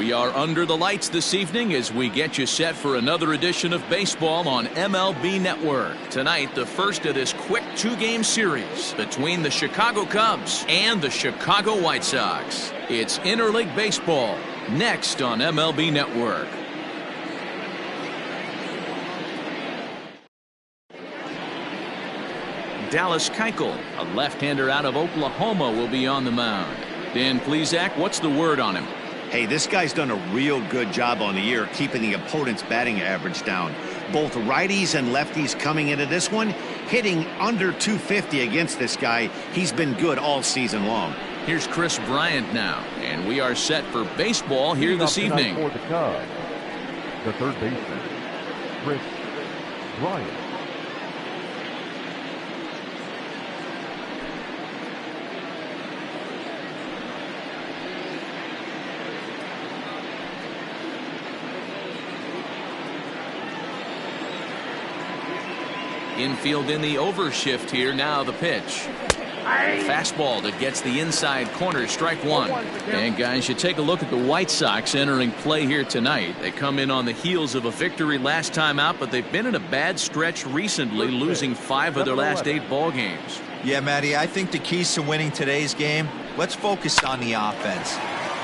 We are under the lights this evening as we get you set for another edition of baseball on MLB Network. Tonight, the first of this quick two-game series between the Chicago Cubs and the Chicago White Sox. It's interleague baseball next on MLB Network. Dallas Keuchel, a left-hander out of Oklahoma, will be on the mound. Dan Plesac, what's the word on him? Hey, this guy's done a real good job on the year keeping the opponent's batting average down. Both righties and lefties coming into this one, hitting under 250 against this guy. He's been good all season long. Here's Chris Bryant now, and we are set for baseball here this evening. For the Cubs, the third baseman, Chris Bryant. Infield in the overshift here. Now the pitch. Fastball that gets the inside corner. Strike one. And guys, you take a look at the White Sox entering play here tonight. They come in on the heels of a victory last time out, but they've been in a bad stretch recently, losing 5 of their last 8 ball games. Yeah, Matty, I think the keys to winning today's game, let's focus on the offense.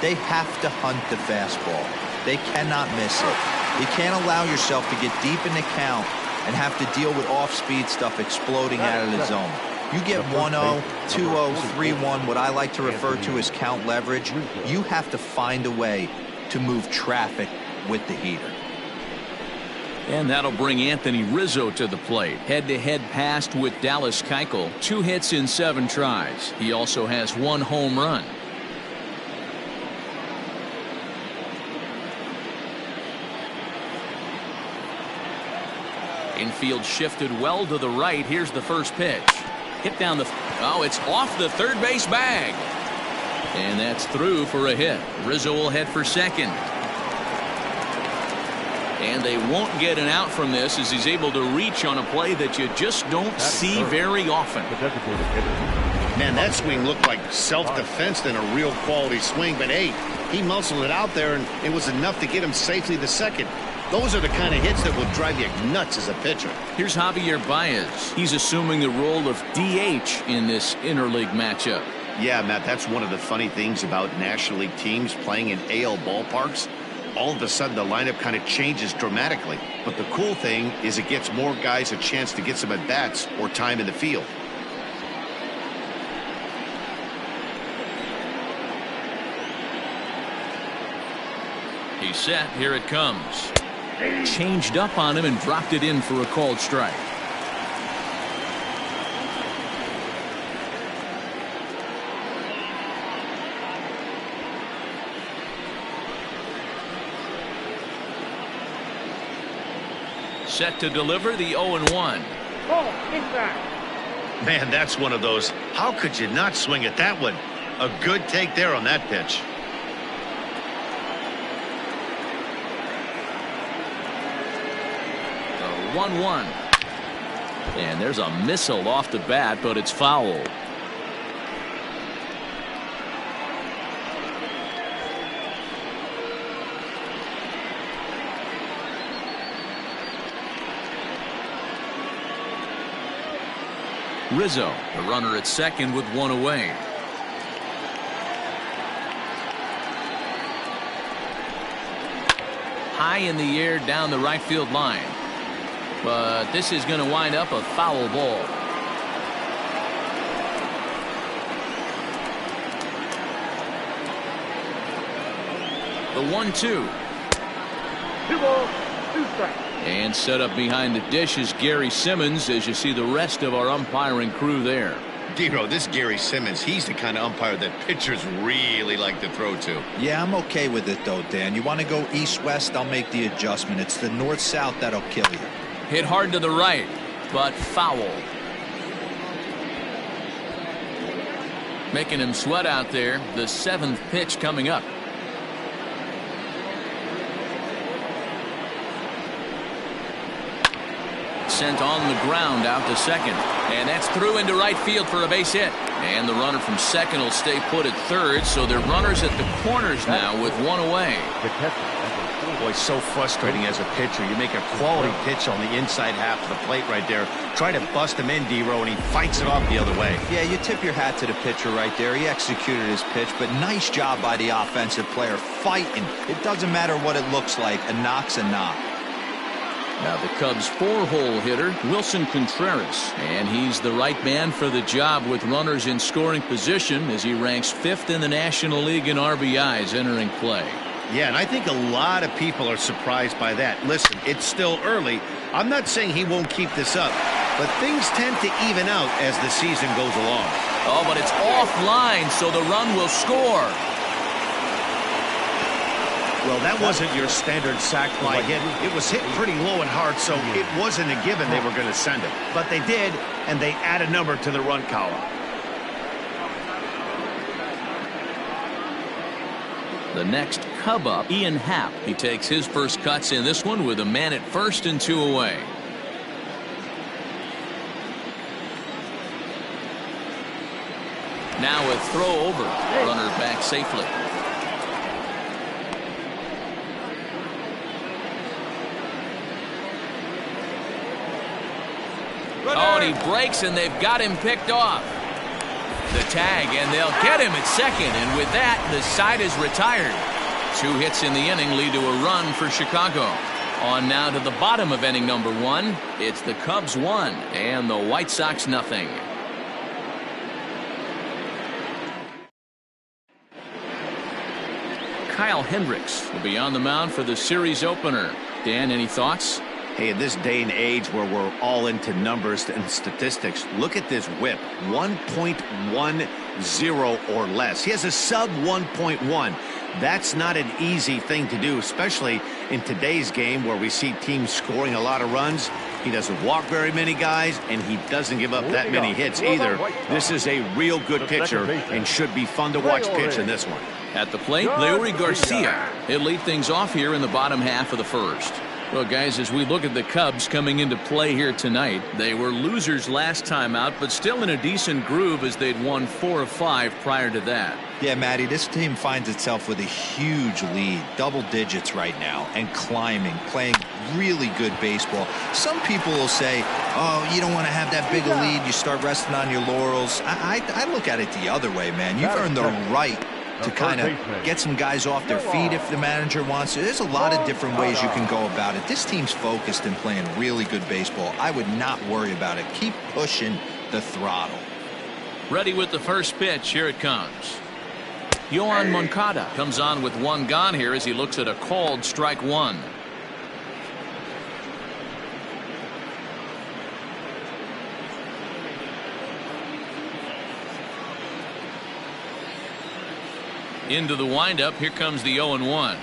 They have to hunt the fastball. They cannot miss it. You can't allow yourself to get deep in the count and have to deal with off-speed stuff exploding out of the zone. You get 1-0, 2-0, 3-1, what I like to refer to as count leverage. You have to find a way to move traffic with the heater. And that'll bring Anthony Rizzo to the plate. Head-to-head passed with Dallas Keuchel. 2 hits in 7 tries. He also has 1 home run. Infield shifted well to the right. Here's the first pitch. Hit down the... Oh, it's off the third base bag. And that's through for a hit. Rizzo will head for second. And they won't get an out from this as he's able to reach on a play that you just don't see very often. Man, that swing looked like self-defense than a real quality swing. But, hey, he muscled it out there, and it was enough to get him safely to second. Those are the kind of hits that will drive you nuts as a pitcher. Here's Javier Baez. He's assuming the role of DH in this interleague matchup. Yeah, Matt, that's one of the funny things about National League teams playing in AL ballparks. All of a sudden, the lineup kind of changes dramatically. But the cool thing is it gets more guys a chance to get some at-bats or time in the field. He's set. Here it comes. Changed up on him and dropped it in for a called strike. Set to deliver the 0-1. Man, that's one of those. How could you not swing at that one? A good take there on that pitch. 1-1. And there's a missile off the bat, but it's foul. Rizzo, the runner at second with 1 away. High in the air down the right field line. But this is going to wind up a foul ball. The 1-2. And set up behind the dish is Gary Simmons as you see the rest of our umpiring crew there. Dero, this Gary Simmons, he's the kind of umpire that pitchers really like to throw to. Yeah, I'm okay with it though, Dan. You want to go east-west, I'll make the adjustment. It's the north-south that'll kill you. Hit hard to the right, but foul. Making him sweat out there. The 7th pitch coming up. Sent on the ground out to second. And that's through into right field for a base hit. And the runner from second will stay put at third, so they're runners at the corners now with one away. Boy, so frustrating as a pitcher. You make a quality pitch on the inside half of the plate right there. Try to bust him in, D-Row, and he fights it off the other way. Yeah, you tip your hat to the pitcher right there. He executed his pitch, but nice job by the offensive player fighting. It doesn't matter what it looks like. A knock's a knock. Now the Cubs' four-hole hitter, Wilson Contreras. And he's the right man for the job with runners in scoring position as he ranks 5th in the National League in RBIs entering play. Yeah, and I think a lot of people are surprised by that. Listen, it's still early. I'm not saying he won't keep this up, but things tend to even out as the season goes along. Oh, but it's offline, so the run will score. Well, that wasn't your standard sac fly hit. It was hit pretty low and hard, so it wasn't a given they were going to send him. But they did, and they add a number to the run column. The next Cub up, Ian Happ. He takes his first cuts in this one with a man at first and 2 away. Now a throw over. Runner back safely. Oh, and he breaks, and they've got him picked off. The tag, and they'll get him at second, and with that, the side is retired. 2 hits in the inning lead to a run for Chicago. On now to the bottom of inning number 1. It's the Cubs 1 and the White Sox nothing. Kyle Hendricks will be on the mound for the series opener. Dan, any thoughts? Hey, in this day and age where we're all into numbers and statistics, look at this whip. 1.10 or less. He has a sub 1.1. That's not an easy thing to do, especially in today's game where we see teams scoring a lot of runs. He doesn't walk very many guys, and he doesn't give up that many hits either. This is a real good pitcher and should be fun to watch pitch in this one. At the plate, Lioe Garcia. He'll lead things off here in the bottom half of the first. Well, guys, as we look at the Cubs coming into play here tonight, they were losers last time out, but still in a decent groove as they'd won 4 of 5 prior to that. Yeah, Matty, this team finds itself with a huge lead, double digits right now, and climbing, playing really good baseball. Some people will say, oh, you don't want to have that big a lead, you start resting on your laurels. I look at it the other way, man. You've earned the right to kind of get some guys off their feet if the manager wants to. There's a lot of different ways you can go about it. This team's focused and playing really good baseball. I would not worry about it. Keep pushing the throttle. Ready with the first pitch. Here it comes. Yoan Moncada comes on with 1 gone here as he looks at a called strike 1. Into the windup. Here comes the 0-1.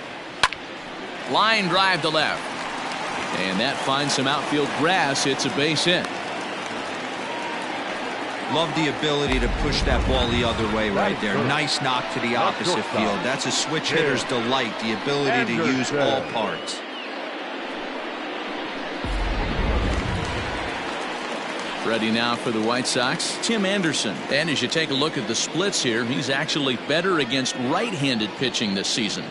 Line drive to left. And that finds some outfield grass. It's a base hit. Love the ability to push that ball the other way right there. Nice knock to the opposite field. That's a switch hitter's delight, the ability to use all parts. Ready now for the White Sox, Tim Anderson. And as you take a look at the splits here, he's actually better against right-handed pitching this season.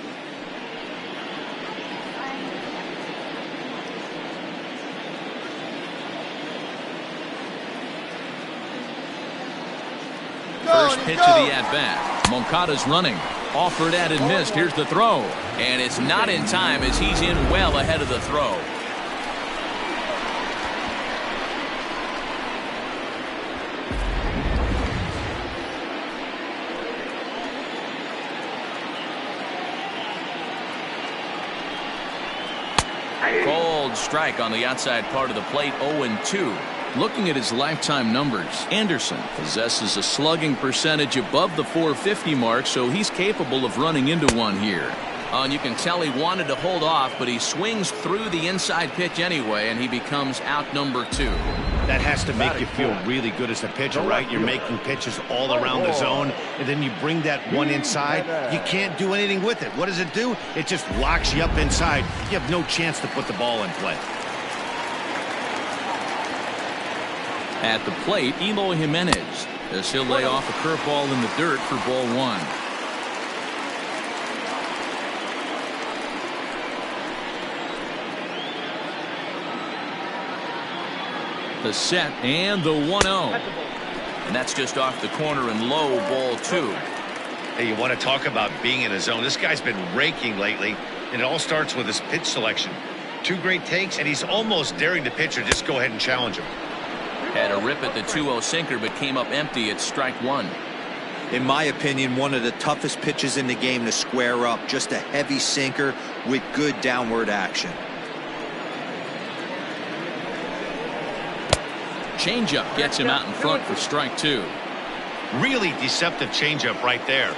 First pitch of the at-bat. Moncada's running. Offered at and missed. Here's the throw. And it's not in time as he's in well ahead of the throw. Cold strike on the outside part of the plate. 0-2. Looking at his lifetime numbers, Anderson possesses a slugging percentage above the .450 mark, so he's capable of running into one here. And you can tell he wanted to hold off, but he swings through the inside pitch anyway, and he becomes out number 2. That has to make you feel really good as a pitcher, right? You're making pitches all around the zone, and then you bring that one inside. You can't do anything with it. What does it do? It just locks you up inside. You have no chance to put the ball in play. At the plate, Eloy Jimenez. as he'll lay off a curveball in the dirt for ball one. The set and the 1-0. And that's just off the corner and low, ball two. Hey, you want to talk about being in a zone? This guy's been raking lately, and it all starts with his pitch selection. 2 great takes, and he's almost daring the pitcher just go ahead and challenge him. Had a rip at the 2-0 sinker, but came up empty at strike one. In my opinion, one of the toughest pitches in the game to square up. Just a heavy sinker with good downward action. Changeup gets him out in front for strike two. Really deceptive changeup right there.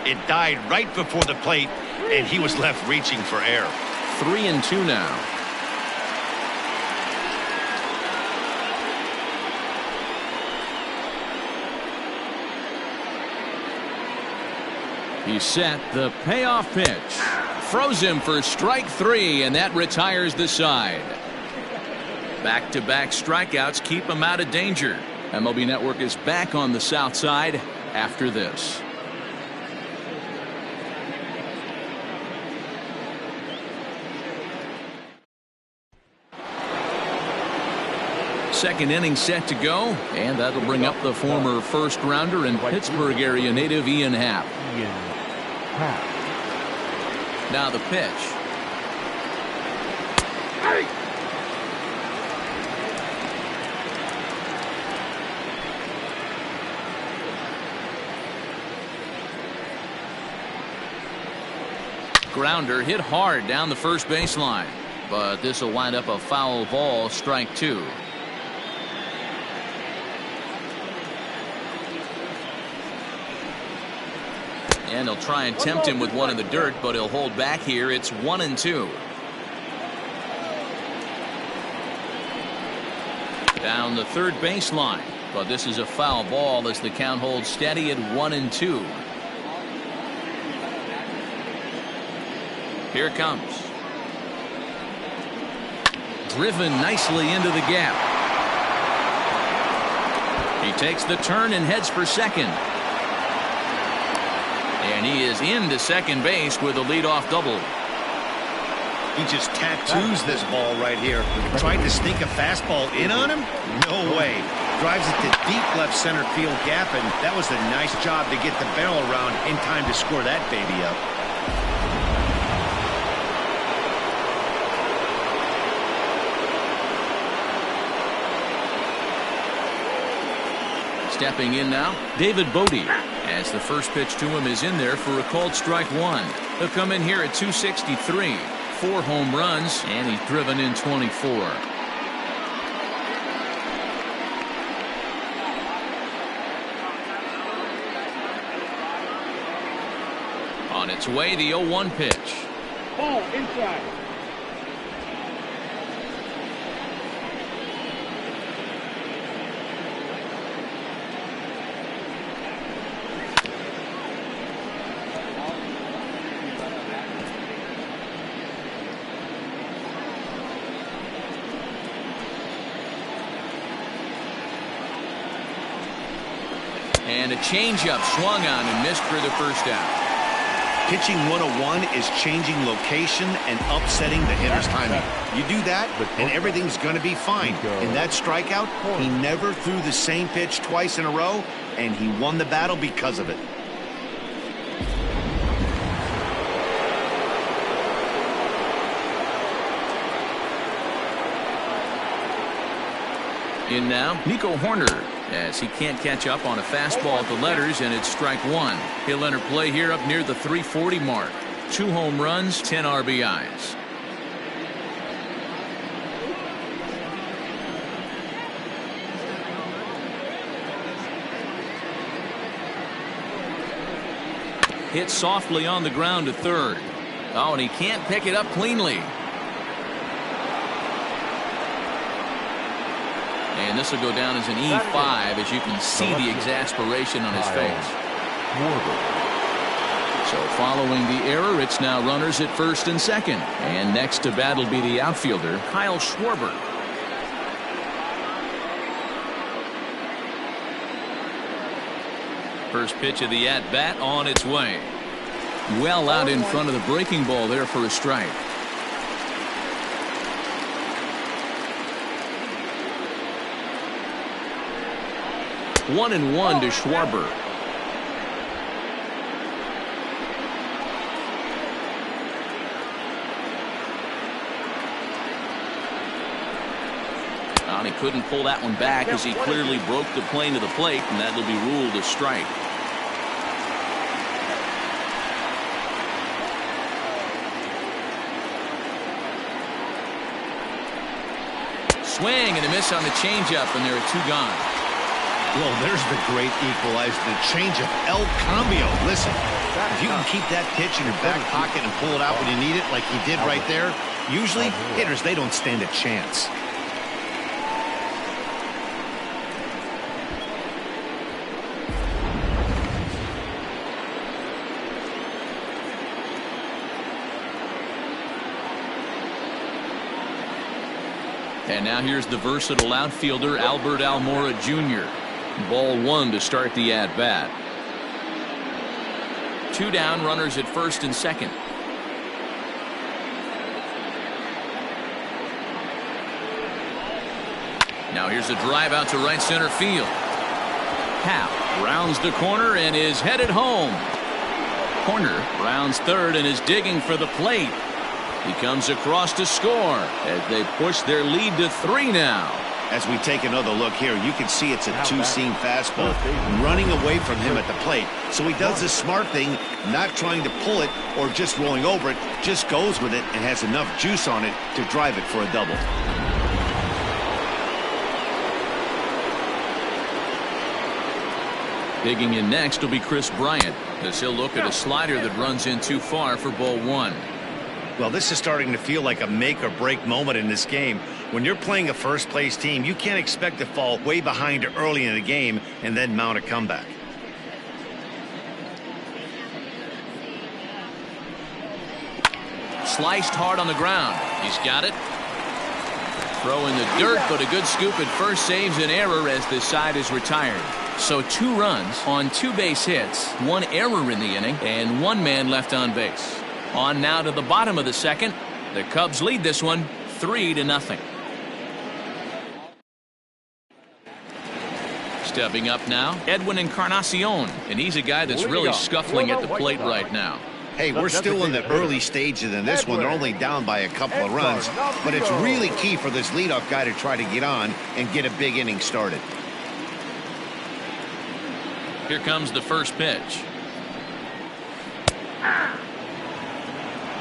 It died right before the plate, and he was left reaching for air. 3-2 now. He's set the payoff pitch. Froze him for strike three, and that retires the side. Back-to-back strikeouts keep him out of danger. MLB Network is back on the south side after this. Second inning set to go, and that'll bring up the former first rounder and Pittsburgh area native Ian Happ. Now the pitch. Grounder hit hard down the first baseline, but this will wind up a foul ball, strike two. And he'll try and tempt him with one in the dirt, but he'll hold back here. It's 1-2. Down the third baseline, but this is a foul ball as the count holds steady at 1-2. Here it comes. Driven nicely into the gap. He takes the turn and heads for second. And he is into second base with a leadoff double. He just tattoos this ball right here. Tried to sneak a fastball in on him? No way. Drives it to deep left center field gap, and that was a nice job to get the barrel around in time to score that baby up. Stepping in now, David Bodie, as the first pitch to him is in there for a called strike one. He'll come in here at 263, 4 home runs, and he's driven in 24. On its way, the 0-1 pitch. Ball inside. And a changeup swung on and missed for the first out. Pitching 101 is changing location and upsetting the hitter's timing. You do that, and everything's going to be fine. In that strikeout, he never threw the same pitch twice in a row, and he won the battle because of it. In now, Nico Horner, as he can't catch up on a fastball at the letters, and it's strike one. He'll enter play here up near the 340 mark. 2 home runs, 10 RBIs. Hit softly on the ground to third. Oh, and he can't pick it up cleanly. And this will go down as an E5, as you can see the exasperation on his face. So following the error, it's now runners at first and second. And next to bat will be the outfielder, Kyle Schwarber. First pitch of the at-bat on its way. Well out in front of the breaking ball there for a strike. One and one to Schwarber. And he couldn't pull that one back as he clearly broke the plane to the plate, and that'll be ruled a strike. Swing and a miss on the changeup, and there are two gone. Well, there's the great equalizer, the changeup, El Cambio. Listen, if you can keep that pitch in your back pocket and pull it out when you need it, like he did right there, usually hitters, they don't stand a chance. And now here's the versatile outfielder Albert Almora Jr. Ball one to start the at-bat. Two down, runners at first and second. Now here's a drive out to right center field. Hap rounds the corner and is headed home. Corner rounds third and is digging for the plate. He comes across to score as they push their lead to 3 now. As we take another look here, you can see it's a two-seam fastball running away from him at the plate. So he does the smart thing, not trying to pull it or just rolling over it, just goes with it and has enough juice on it to drive it for a double. Digging in next will be Chris Bryant as he'll look at a slider that runs in too far for ball one. Well, this is starting to feel like a make or break moment in this game. When you're playing a first place team, you can't expect to fall way behind early in the game and then mount a comeback. Sliced hard on the ground. He's got it. Throw in the dirt, but a good scoop at first saves an error as this side is retired. So 2 runs on 2 base hits, 1 error in the inning, and 1 man left on base. On now to the bottom of the second. The Cubs lead this one 3-0. Stepping up now, Edwin Encarnacion, and he's a guy that's really scuffling at the plate right now. Hey, we're still in the early stages in this one. They're only down by a couple of runs, but it's really key for this leadoff guy to try to get on and get a big inning started. Here comes the first pitch.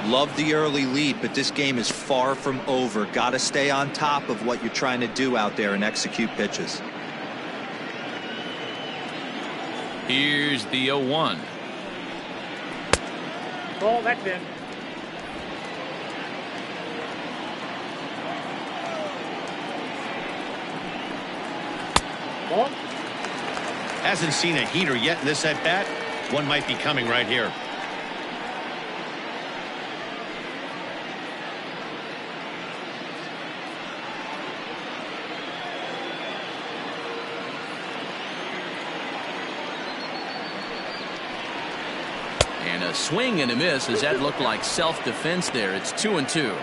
Love the early lead, but this game is far from over. Got to stay on top of what you're trying to do out there and execute pitches. Here's the 0-1. Ball, that's in. Ball. Hasn't seen a heater yet in this at-bat. One might be coming right here. And a swing and a miss as that looked like self-defense there. It's 2-2.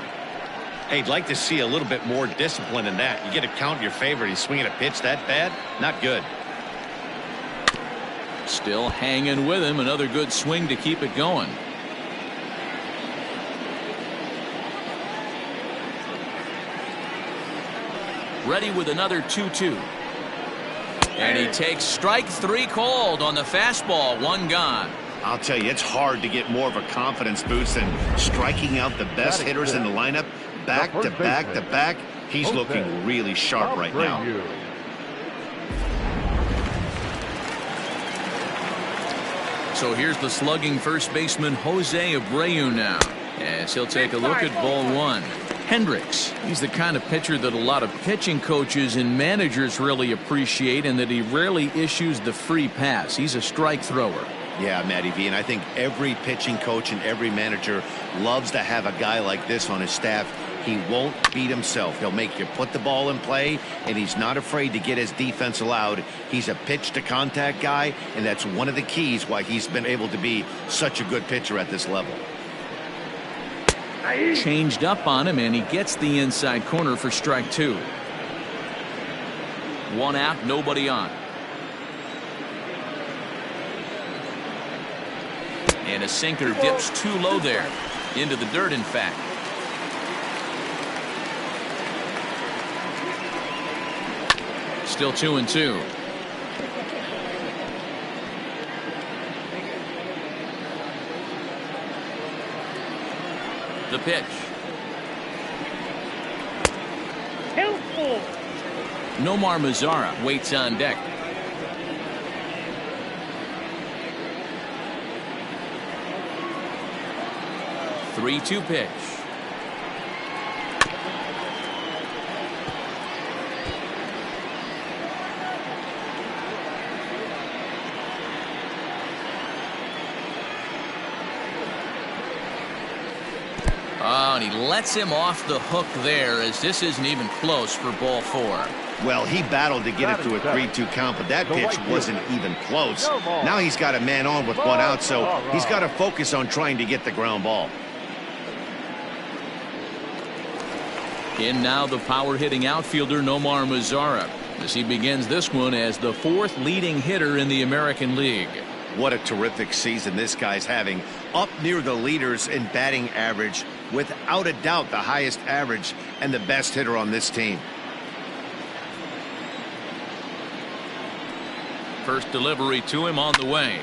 Hey, I'd like to see a little bit more discipline in that. You get a count in your favor. He's swinging a pitch that bad. Not good. Still hanging with him. Another good swing to keep it going. Ready with another 2-2. And he takes strike 3 called on the fastball. 1 gone. I'll tell you, it's hard to get more of a confidence boost than striking out the best hitters in the lineup back to back to back. He's looking really sharp right now. So here's the slugging first baseman Jose Abreu now, as he'll take a look at ball 1. Hendricks, he's the kind of pitcher that a lot of pitching coaches and managers really appreciate, and that he rarely issues the free pass. He's a strike thrower. Yeah, Matty V, and I think every pitching coach and every manager loves to have a guy like this on his staff. He won't beat himself. He'll make you put the ball in play, and he's not afraid to get his defense allowed. He's a pitch-to-contact guy, and that's one of the keys why he's been able to be such a good pitcher at this level. Changed up on him, and he gets the inside corner for strike 2. 1 out, nobody on. And a sinker dips too low there. Into the dirt, in fact. Still 2-2. The pitch. Nomar Mazzara waits on deck. 3-2 pitch. Oh, and he lets him off the hook there, as this isn't even close for ball 4. Well, he battled to get it to a 3-2 count, but that pitch wasn't even close. Now he's got a man on with 1 out, so he's got to focus on trying to get the ground ball. In now the power-hitting outfielder Nomar Mazzara, as he begins this one as the 4th leading hitter in the American League. What a terrific season this guy's having. Up near the leaders in batting average, without a doubt the highest average and the best hitter on this team. First delivery to him on the way.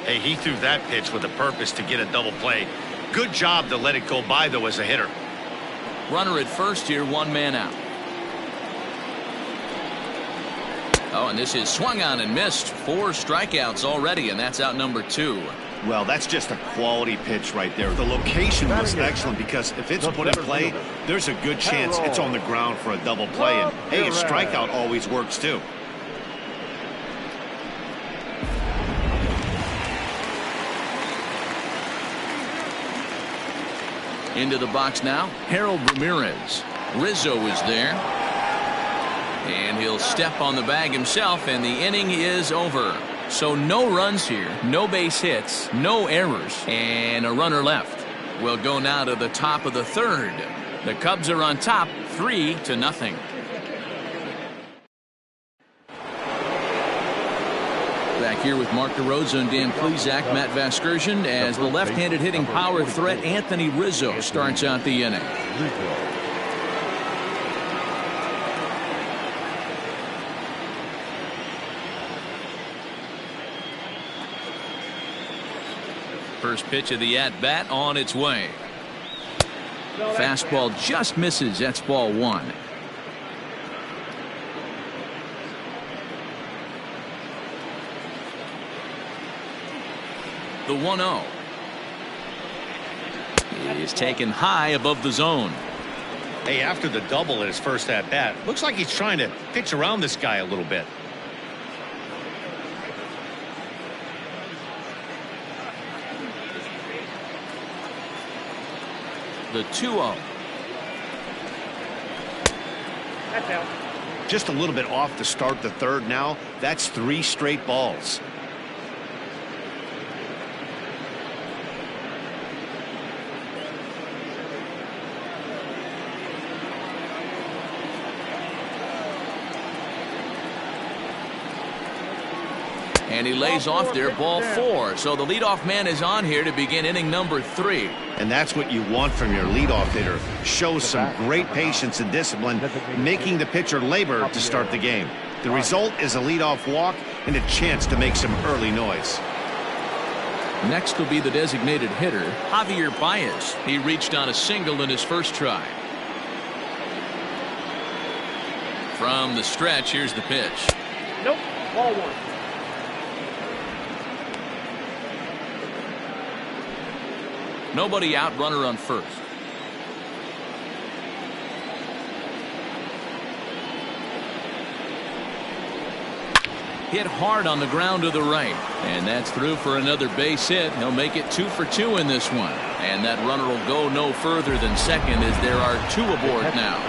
Hey, he threw that pitch with a purpose to get a double play. Good job to let it go by, though, as a hitter. Runner at first here, 1 man out. Oh, and this is swung on and missed. 4 strikeouts already, and that's out number 2. Well, that's just a quality pitch right there. The location was excellent because if it's put in play, there's a good chance it's on the ground for a double play. And, hey, a strikeout always works, too. Into the box now, Harold Ramirez. Rizzo is there. And he'll step on the bag himself, and the inning is over. So no runs here, no base hits, no errors, and a runner left. We'll go now to the top of the 3rd. The Cubs are on top, 3-0. Back here with Mark DeRosa and Dan Plesac, Matt Vasgersian, as the left-handed hitting power threat Anthony Rizzo starts out the inning. First pitch of the at-bat on its way. Fastball just misses. That's ball 1. The 1-0 is taken high above the zone. Hey, after the double at his first at-bat, looks like he's trying to pitch around this guy a little bit. The 2-0. That's out. Just a little bit off to start the 3rd now. That's 3 straight balls. And he lays off there, ball 4. So the leadoff man is on here to begin inning number 3. And that's what you want from your leadoff hitter. Shows some great patience and discipline, making the pitcher labor to start the game. The result is a leadoff walk and a chance to make some early noise. Next will be the designated hitter, Javier Baez. He reached on a single in his first try. From the stretch, here's the pitch. Nope. Ball one. Nobody out, runner on first. Hit hard on the ground to the right, and that's through for another base hit. He'll make it 2 for 2 in this one, and that runner will go no further than second as there are 2 aboard now.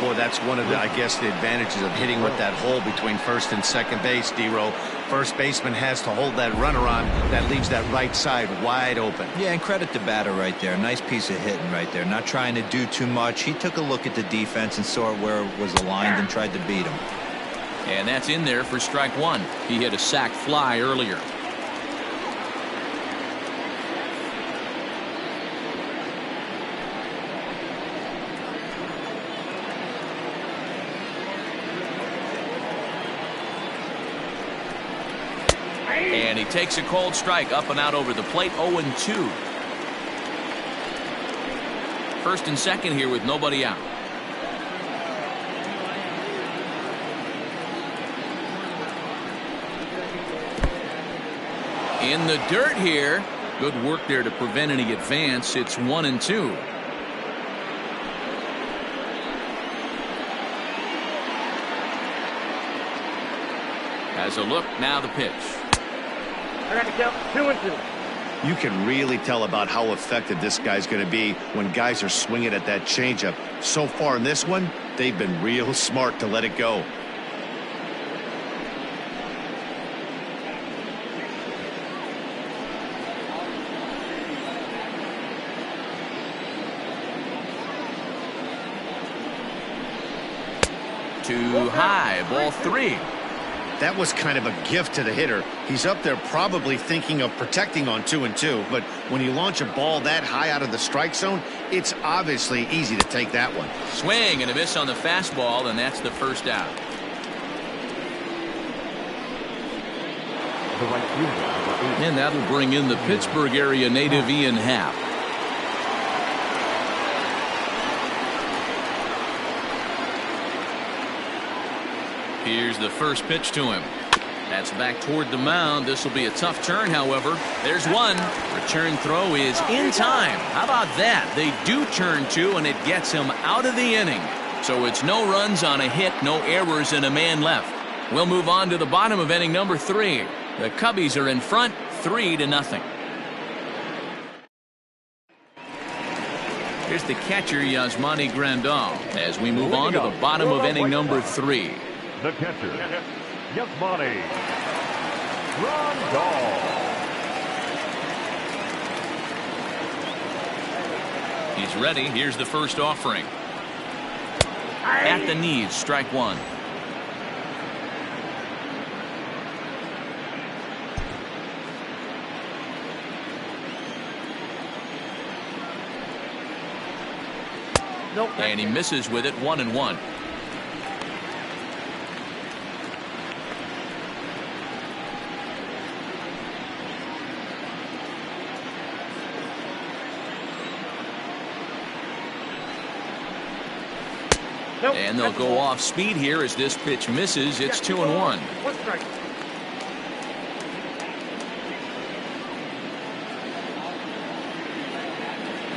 Boy, that's one of the, I guess, the advantages of hitting with that hole between first and second base, D-Row. First baseman has to hold that runner on. That leaves that right side wide open. Yeah, and credit the batter right there. Nice piece of hitting right there. Not trying to do too much. He took a look at the defense and saw where it was aligned and tried to beat him. And that's in there for strike one. He hit a sac fly earlier. And he takes a cold strike up and out over the plate. 0-2. First and second here with nobody out. In the dirt here. Good work there to prevent any advance. It's 1-2. Has a look. Now the pitch. I got to count 2-2. You can really tell about how effective this guy's going to be when guys are swinging at that changeup. So far in this one, they've been real smart to let it go. Too high. Ball 3. That was kind of a gift to the hitter. He's up there probably thinking of protecting on 2-2, but when you launch a ball that high out of the strike zone, it's obviously easy to take that one. Swing and a miss on the fastball, and that's the first out. The right fielder, And that'll bring in the Pittsburgh area native Ian Happ. Here's the first pitch to him. That's back toward the mound. This will be a tough turn, however. There's one. Return throw is in time. How about that? They do turn 2, and it gets him out of the inning. So it's no runs on a hit, no errors, and a man left. We'll move on to the bottom of inning number 3. The Cubbies are in front, 3-0. Here's the catcher, Yasmani Grandal, as we move on to the bottom of inning number 3. the catcher, Yasmani Grandal. He's ready. Here's the first offering. At the knees, strike one. Nope. And he misses with it, 1-1. Nope. And they'll go off speed here as this pitch misses. It's 2-1. One strike.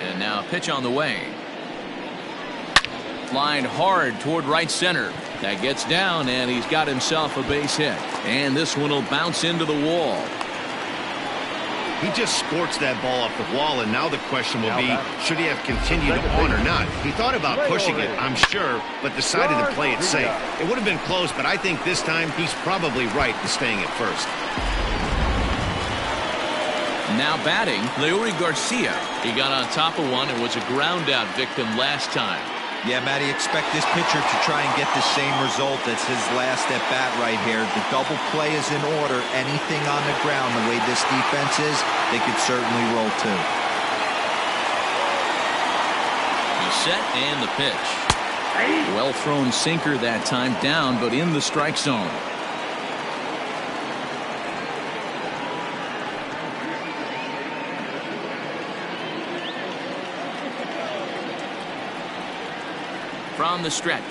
And now a pitch on the way. Flying hard toward right center. That gets down, and he's got himself a base hit. And this one will bounce into the wall. He just scorched that ball off the wall, and now the question will be, should he have continued on or not? He thought about pushing it, I'm sure, but decided to play it safe. It would have been close, but I think this time he's probably right in staying at first. Now batting, Lioe Garcia. He got on top of one and was a ground out victim last time. Yeah, Matty, expect this pitcher to try and get the same result as his last at bat right here. The double play is in order. Anything on the ground, the way this defense is, they could certainly roll too. He's set and the pitch. Well thrown sinker that time, down but in the strike zone. From the stretch.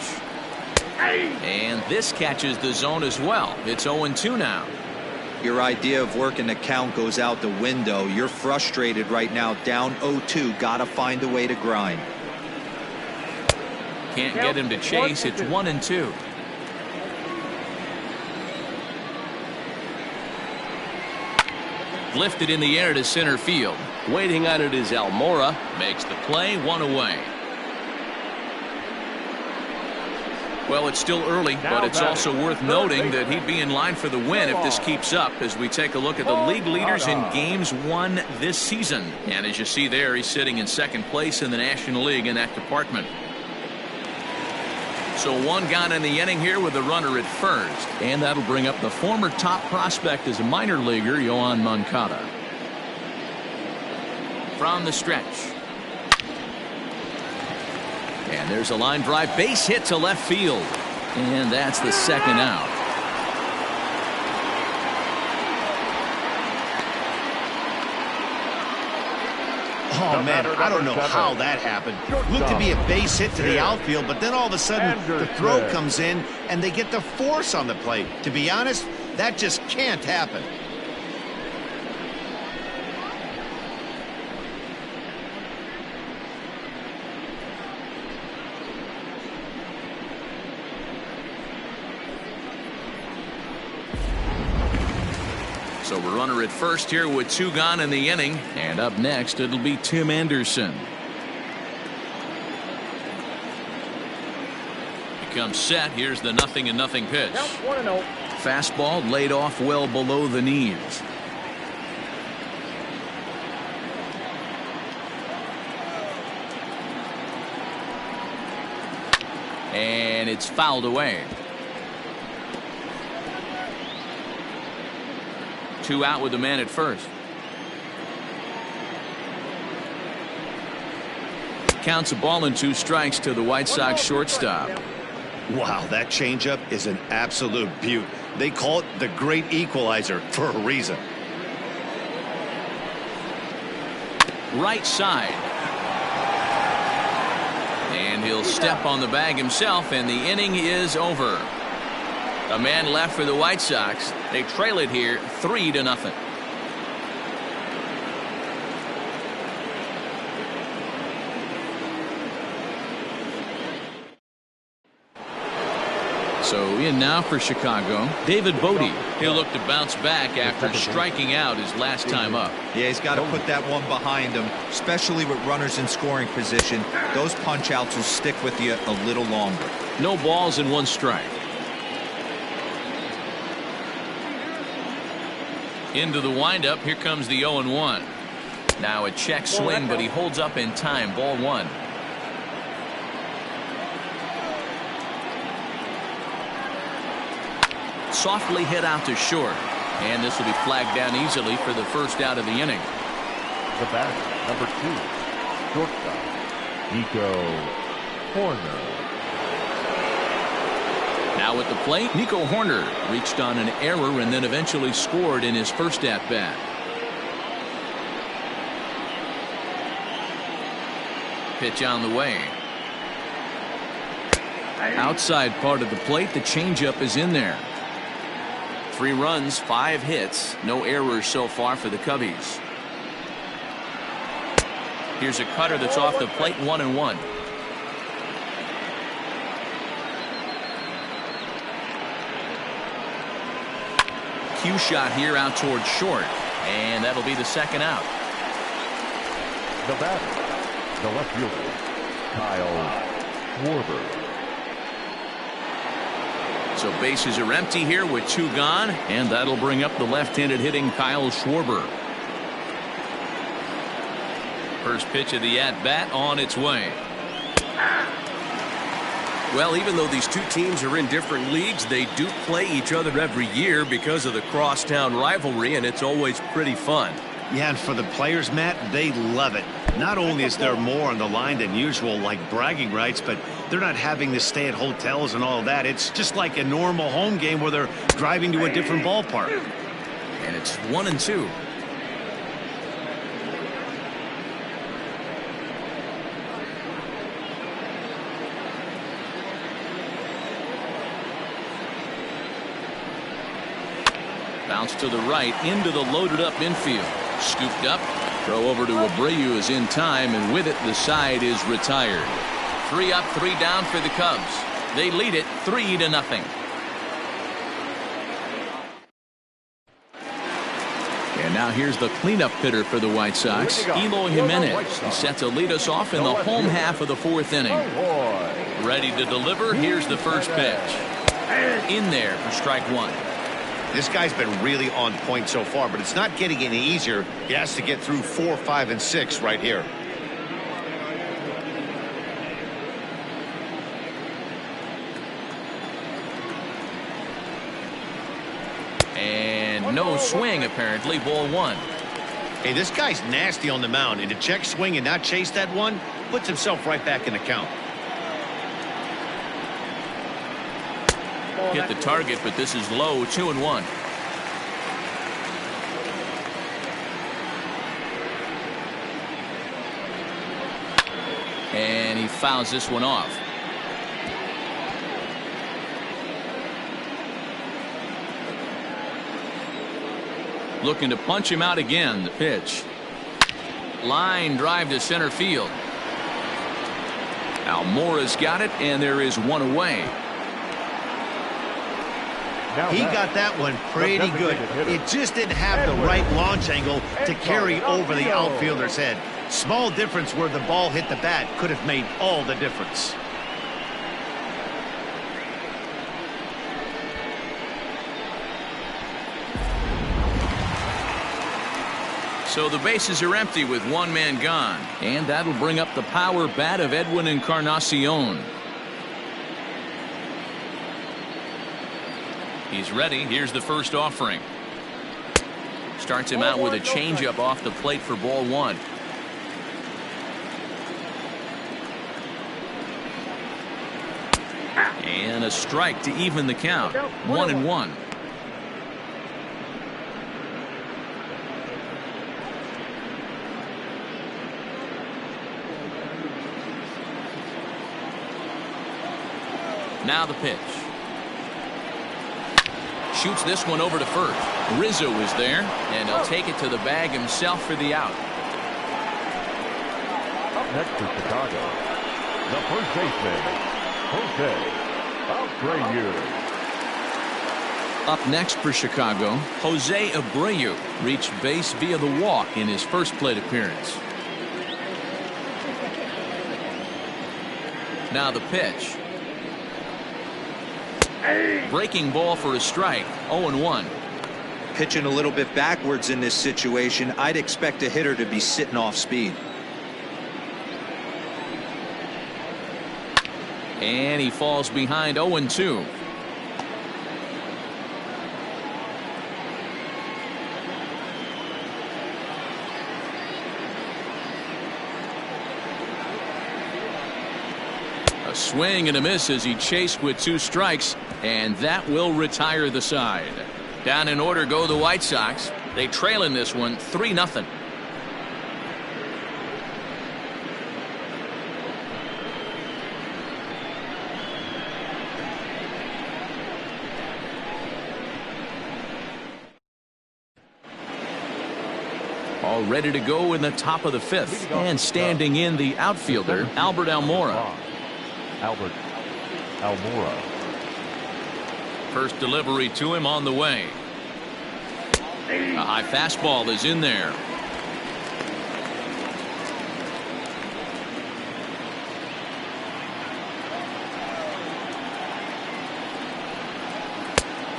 And this catches the zone as well. It's 0-2 now. Your idea of working the count goes out the window. You're frustrated right now, down 0-2. Got to find a way to grind. Can't get him to chase. It's 1-2. Lifted in the air to center field. Waiting on it is Almora. Makes the play, 1 away. Well, it's still early, but it's also worth noting that he'd be in line for the win if this keeps up as we take a look at the league leaders in games won this season. And as you see there, he's sitting in second place in the National League in that department. So 1 gone in the inning here with the runner at first. And that'll bring up the former top prospect as a minor leaguer, Yoan Moncada. From the stretch. And there's a line drive, base hit to left field. And that's the second out. Oh, man, I don't know how that happened. Looked to be a base hit to the outfield, but then all of a sudden the throw comes in and they get the force on the plate. To be honest, that just can't happen. So we're runner at first here with 2 gone in the inning. And up next, it'll be Tim Anderson. He comes set. Here's the 0-0 pitch. Fastball laid off well below the knees. And it's fouled away. 2 out with the man at first. Counts a ball and 2 strikes to the White Sox shortstop. Wow, that changeup is an absolute beaut. They call it the great equalizer for a reason. Right side. And he'll step on the bag himself, and the inning is over. A man left for the White Sox. They trail it here 3-0. So in now for Chicago, David Bodie. He'll look to bounce back after striking out his last time up. Yeah, he's got to put that one behind him, especially with runners in scoring position. Those punch outs will stick with you a little longer. No balls and 1 strike. Into the windup. Here comes the 0-1. Now a check swing, but he holds up in time. Ball 1. Softly hit out to short. And this will be flagged down easily for the first out of the inning. The bat, number 2, shortstop, Nico Hoerner. Now at the plate, Nico Hoerner reached on an error and then eventually scored in his first at-bat. Pitch on the way. Outside part of the plate, the changeup is in there. 3 runs, 5 hits, no errors so far for the Cubbies. Here's a cutter that's off the plate, 1-1. Cue shot here out toward short, and that'll be the second out. The batter, the left fielder, Kyle Schwarber. So bases are empty here with 2 gone, and that'll bring up the left-handed hitting Kyle Schwarber. First pitch of the at-bat on its way. Well, even though these 2 teams are in different leagues, they do play each other every year because of the crosstown rivalry, and it's always pretty fun. Yeah, and for the players, Matt, they love it. Not only is there more on the line than usual, like bragging rights, but they're not having to stay at hotels and all that. It's just like a normal home game where they're driving to a different ballpark. And it's 1-2. Bounce to the right into the loaded up infield. Scooped up. Throw over to Abreu is in time, and with it the side is retired. 3 up, 3 down for the Cubs. They lead it 3-0. And now here's the cleanup hitter for the White Sox, Eloy Jimenez. He's set to lead us off in the home half of the 4th inning. Ready to deliver. Here's the first pitch. In there for strike 1. This guy's been really on point so far, but it's not getting any easier. He has to get through 4, 5, and 6 right here. And no swing, apparently. Ball 1. Hey, this guy's nasty on the mound, and to check swing and not chase that one puts himself right back in the count. Hit the target, but this is low. 2-1. And he fouls this one off. Looking to punch him out again. The pitch. Line drive to center field. Almora's got it, and there is one away. He got that one pretty good. It just didn't have the right launch angle to carry over the outfielder's head. Small difference where the ball hit the bat could have made all the difference. So the bases are empty with one man gone. And that'll bring up the power bat of Edwin Encarnacion. He's ready. Here's the first offering. Starts him out with a changeup off the plate for ball 1. And a strike to even the count. 1-1. Now the pitch. Shoots this one over to first. Rizzo is there, and he'll take it to the bag himself for the out. Up next for Chicago, the first baseman, Jose Abreu. Up next for Chicago, Jose Abreu reached base via the walk in his first plate appearance. Now the pitch. Breaking ball for a strike. 0-1. Pitching a little bit backwards in this situation. I'd expect a hitter to be sitting off speed. And he falls behind. 0-2. A swing and a miss as he chased with 2 strikes, and that will retire the side. Down in order go the White Sox. They trail in this one 3-0. All ready to go in the top of the 5th, and standing in the outfielder, Albert Almora. Albert Almora. First delivery to him on the way. A high fastball is in there.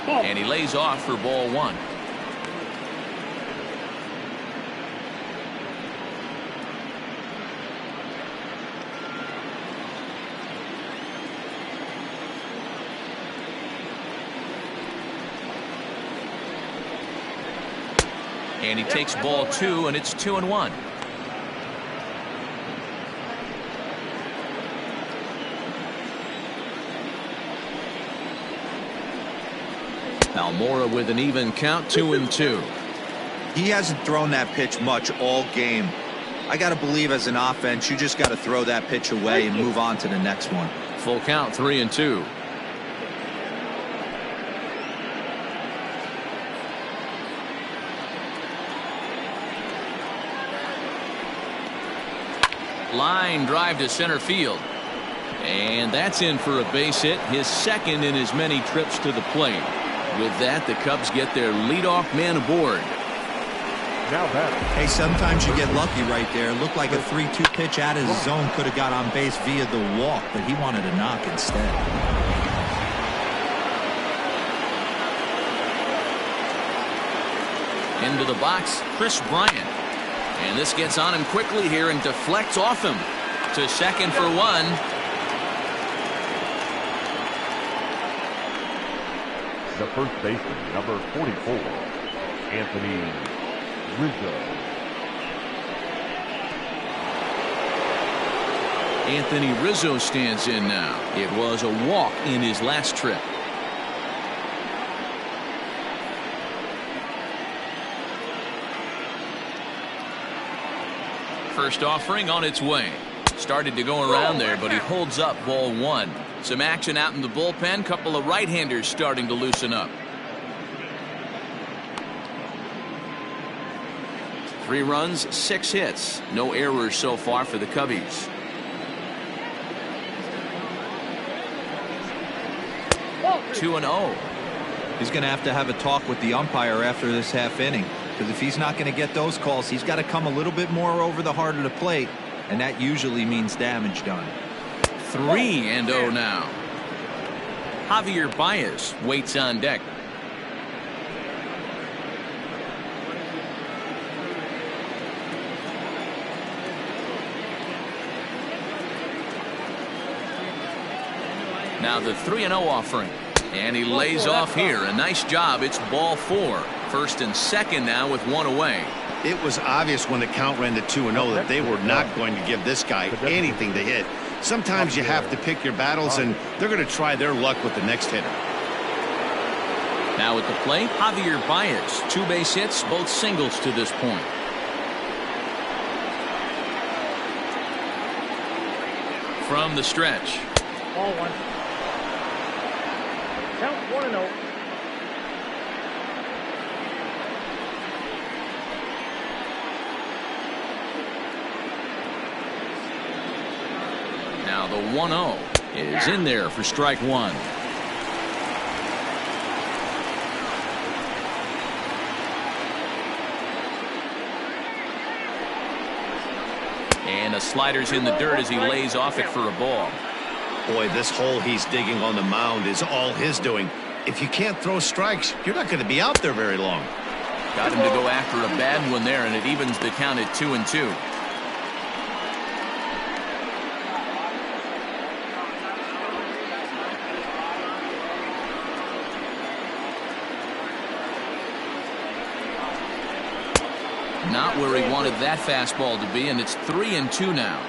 And he lays off for ball 1. And he takes ball 2, and it's 2-1. Almora with an even count. 2-2. He hasn't thrown that pitch much all game. I got to believe as an offense, you just got to throw that pitch away and move on to the next one. Full count. 3-2. Line drive to center field. And that's in for a base hit, his second in as many trips to the plate. With that, the Cubs get their leadoff man aboard. Now batter. Hey, sometimes you get lucky right there. Looked like a 3-2 pitch out of his zone. Could have got on base via the walk, but he wanted a knock instead. Into the box, Chris Bryant. And this gets on him quickly here and deflects off him. To second for one. The first baseman, number 44, Anthony Rizzo. Anthony Rizzo stands in now. It was a walk in his last trip. First offering on its way. Started to go around there, but he holds up ball one. Some action out in the bullpen. Couple of right-handers starting to loosen up. 3 runs, 6 hits. No errors so far for the Cubbies. Two and 0. He's going to have a talk with the umpire after this half inning, because if he's not going to get those calls, he's got to come a little bit more over the heart of the plate, and that usually means damage done. 3 and 0 now. Javier Baez waits on deck. Now the 3-0 offering. And he lays off here. A nice job. It's ball 4. First and second now with 1 away. It was obvious when the count ran to 2-0 that they were not going to give this guy anything to hit. Sometimes you have to pick your battles, and they're going to try their luck with the next hitter. Now at the plate, Javier Baez. 2 base hits, both singles to this point. From the stretch. Ball 1. Count 1-0. Now the 1-0 is in there for strike 1. And a slider's in the dirt as he lays off it for a ball. Boy, this hole he's digging on the mound is all his doing. If you can't throw strikes, you're not going to be out there very long. Got him to go after a bad one there, and it evens the count at 2-2. Not where he wanted that fastball to be, and it's 3-2 now.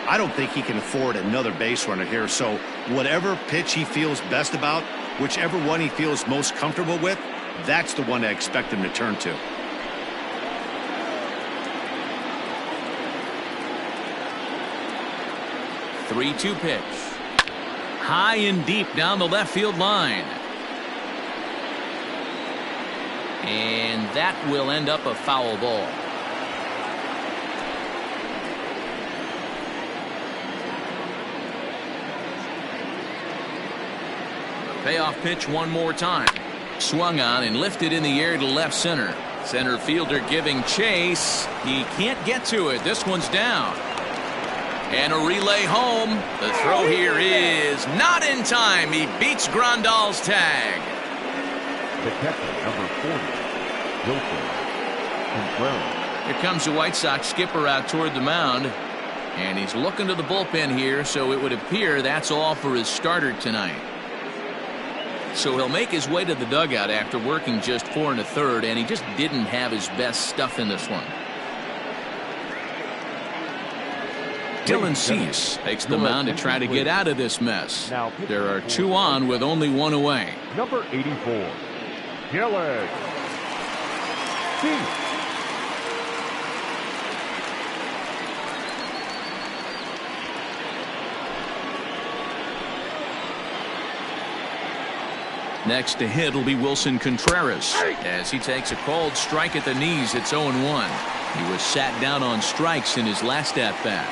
I don't think he can afford another base runner here, so whatever pitch he feels best about, whichever one he feels most comfortable with, that's the one I expect him to turn to. The 3-2 pitch. High and deep down the left field line. And that will end up a foul ball. Payoff pitch one more time. Swung on and lifted in the air to left center. Center fielder giving chase. He can't get to it. This one's down. And a relay home. The throw here is not in time. He beats Grandal's tag. The catcher, number 40, Wilson Contreras. Here comes the White Sox skipper out toward the mound. And he's looking to the bullpen here, so it would appear that's all for his starter tonight. So he'll make his way to the dugout after working just 4 1/3, and he just didn't have his best stuff in this one. Dylan Cease takes the mound to try to get out of this mess. There are 2 on with only 1 away. Number 84, Dylan Cease. Next to hit will be Wilson Contreras as he takes a called strike at the knees. It's 0-1. He was sat down on strikes in his last at bat.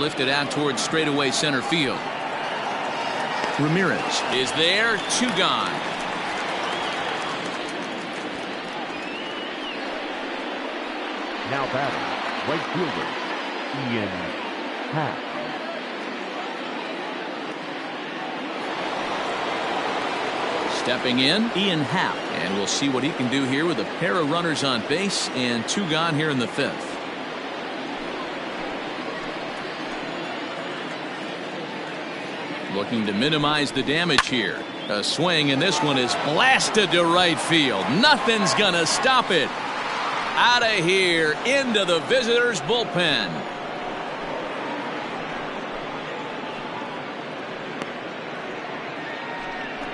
lifted out towards straightaway center field. Ramirez is there. 2 gone. Now batting, right fielder, Ian Happ. Stepping in, Ian Happ. And we'll see what he can do here with a pair of runners on base and 2 gone here in the 5th. Looking to minimize the damage here. A swing, and this one is blasted to right field. Nothing's gonna stop it. Out of here, into the visitors' bullpen.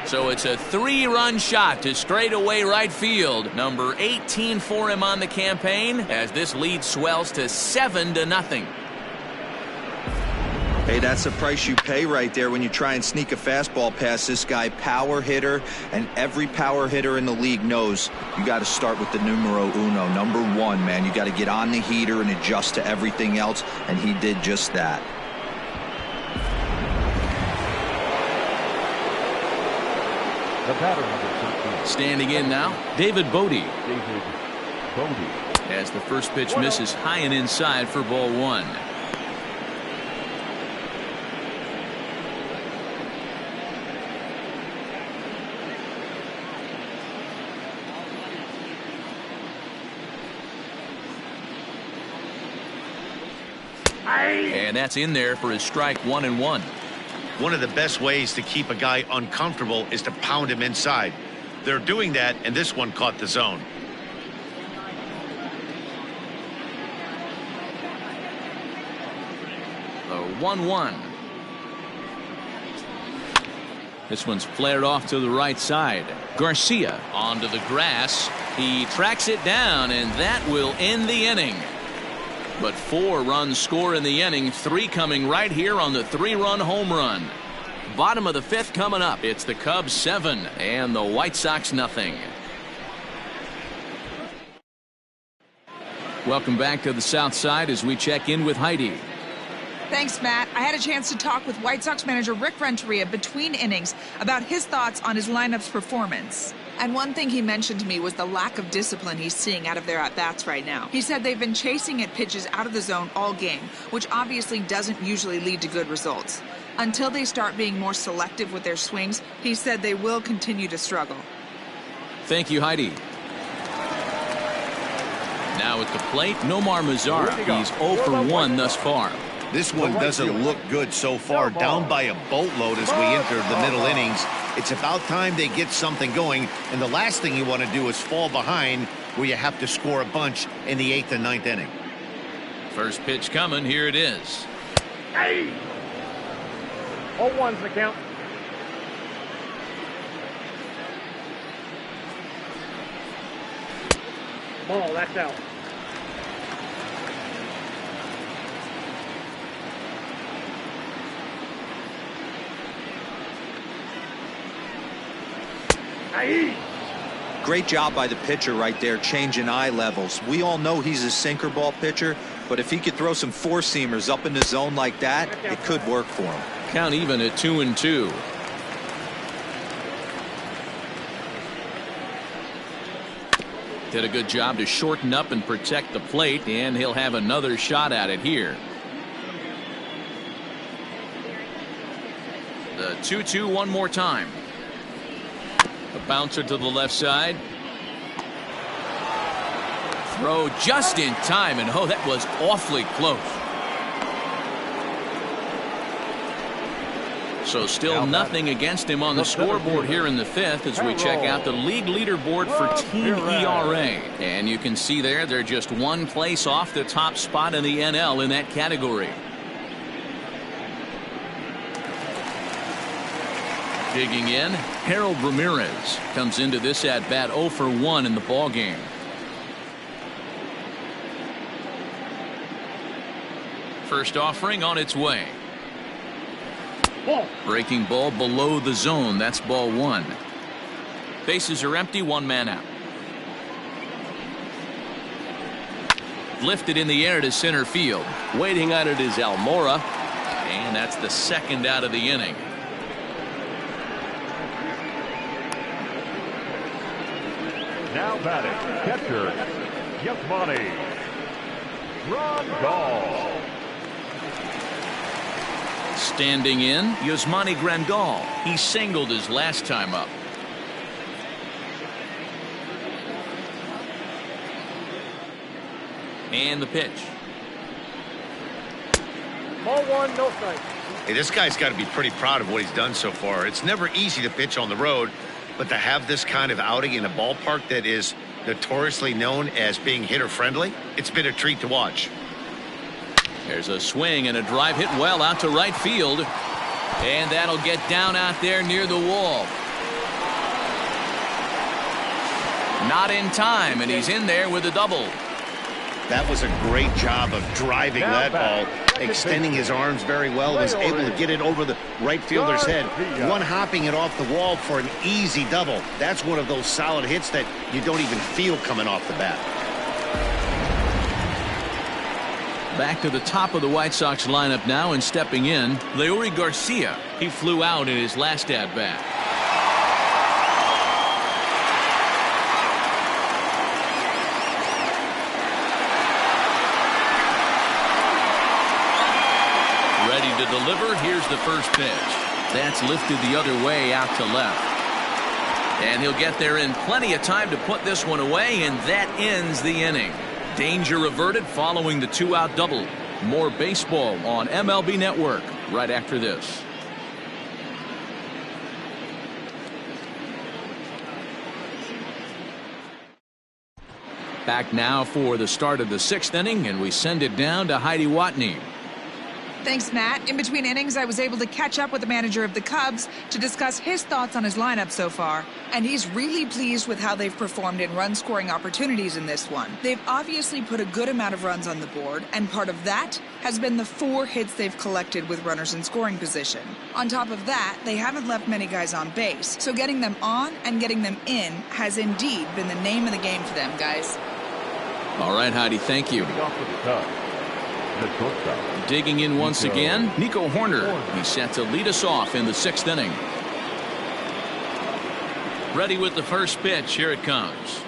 So it's a 3-run shot to straightaway right field. Number 18 for him on the campaign as this lead swells to 7-0. Hey, that's the price you pay right there when you try and sneak a fastball past this guy. Power hitter, and every power hitter in the league knows you got to start with the numero uno, number 1, man. You got to get on the heater and adjust to everything else, and he did just that. The batter, number 13. Standing in now, David Bodie. David Bodie. As the first pitch misses high and inside for ball 1. And that's in there for his strike 1-1. One of the best ways to keep a guy uncomfortable is to pound him inside. They're doing that, and this one caught the zone. The 1-1. This one's flared off to the right side. Garcia onto the grass. He tracks it down, and that will end the inning. But 4 runs score in the inning, 3 coming right here on the 3-run home run. Bottom of the 5th coming up. It's the Cubs 7 and the White Sox nothing. Welcome back to the South Side as we check in with Heidi. Thanks, Matt. I had a chance to talk with White Sox manager Rick Renteria between innings about his thoughts on his lineup's performance. And one thing he mentioned to me was the lack of discipline he's seeing out of their at-bats right now. He said they've been chasing at pitches out of the zone all game, which obviously doesn't usually lead to good results. Until they start being more selective with their swings, he said they will continue to struggle. Thank you, Heidi. Now at the plate, Nomar Mazzara. He's 0 for 1 thus far. This one doesn't look good so far. Down by a boatload as we enter the middle innings. It's about time they get something going, and the last thing you want to do is fall behind where you have to score a bunch in the 8th and 9th inning. First pitch coming. Here it is. Hey! 0-1's the count. Ball, that's out. Great job by the pitcher right there, changing eye levels. We all know he's a sinker ball pitcher, but if he could throw some four-seamers up in the zone like that, it could work for him. Count even at 2-2. Did a good job to shorten up and protect the plate, and he'll have another shot at it here. The 2-2 one more time. A bouncer to the left side. Throw just in time, and oh, that was awfully close. So still nothing against him on the scoreboard here in the 5th as we check out the league leaderboard for team ERA. And you can see there they're just one place off the top spot in the NL in that category. Digging in, Harold Ramirez comes into this at bat 0 for 1 in the ball game. First offering on its way. Breaking ball below the zone. That's ball 1. Bases are empty, 1 man out. Lifted in the air to center field. Waiting on it is Almora. And that's the second out of the inning. Now batting, catcher, Yasmani Grandal. Standing in, Yasmani Grandal. He singled his last time up. And the pitch. Ball one, no strike. Hey, this guy's got to be pretty proud of what he's done so far. It's never easy to pitch on the road, but to have this kind of outing in a ballpark that is notoriously known as being hitter-friendly, it's been a treat to watch. There's a swing and a drive hit well out to right field. And that'll get down out there near the wall. Not in time, and he's in there with a double. That was a great job of driving that ball, extending his arms very well, was able to get it over the right fielder's head, one-hopping it off the wall for an easy double. That's one of those solid hits that you don't even feel coming off the bat. Back to the top of the White Sox lineup now, and stepping in, Lioe Garcia. He flew out in his last at-bat. Ready to deliver. Here's the first pitch. That's lifted the other way out to left. And he'll get there in plenty of time to put this one away, and that ends the inning. Danger averted following the two-out double. More baseball on MLB Network right after this. Back now for the start of the sixth inning, and we send it down to Heidi Watney. Thanks, Matt. In between innings, I was able to catch up with the manager of the Cubs to discuss his thoughts on his lineup so far. And he's really pleased with how they've performed in run-scoring opportunities in this one. They've obviously put a good amount of runs on the board, and part of that has been the 4 hits they've collected with runners in scoring position. On top of that, they haven't left many guys on base, so getting them on and getting them in has indeed been the name of the game for them, guys. All right, Heidi, thank you. Digging in once again, Nico Horner. He's set to lead us off in the sixth inning. Ready with the first pitch. Here it comes.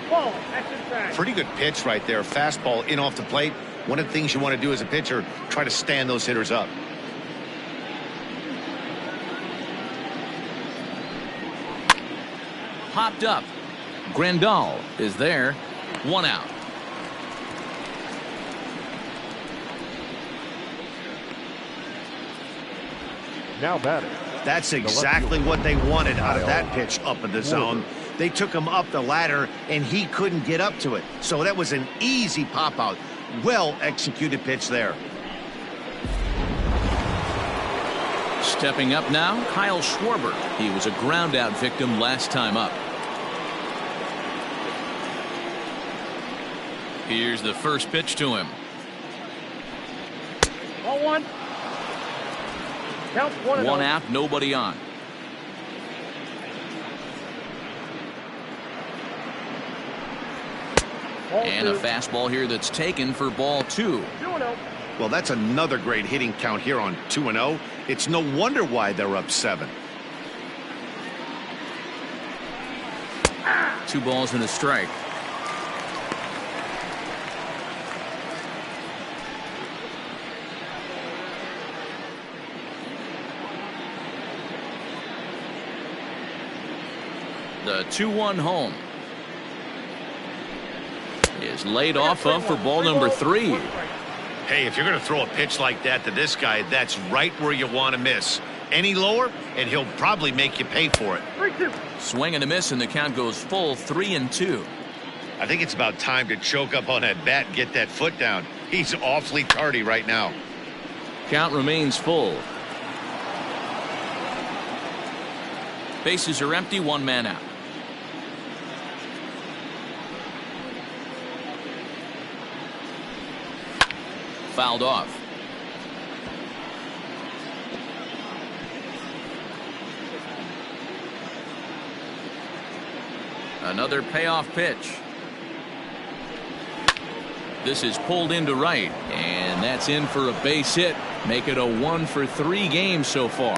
Ball, that's inside. Pretty good pitch right there. Fastball in off the plate. One of the things you want to do as a pitcher, try to stand those hitters up. Popped up. Grandal is there. 1 out. Now batting. That's exactly what they wanted out of that pitch up in the zone. They took him up the ladder, and he couldn't get up to it. So that was an easy pop-out. Well-executed pitch there. Stepping up now, Kyle Schwarber. He was a ground-out victim last time up. Here's the first pitch to him. Ball one. Count 1 out, nobody on. And a fastball here that's taken for ball 2. 2-0. Well, that's another great hitting count here on 2-0. It's no wonder why they're up 7. 2 balls and a strike. The 2-1 home is laid off of for ball number 3. Hey, if you're going to throw a pitch like that to this guy, that's right where you want to miss. Any lower, and he'll probably make you pay for it. 3-2. Swing and a miss, and the count goes full 3-2. I think it's about time to choke up on that bat and get that foot down. He's awfully tardy right now. Count remains full. Bases are empty, 1 man out. Fouled off. Another payoff pitch. This is pulled into right, and that's in for a base hit. Make it a 1-for-3 game so far.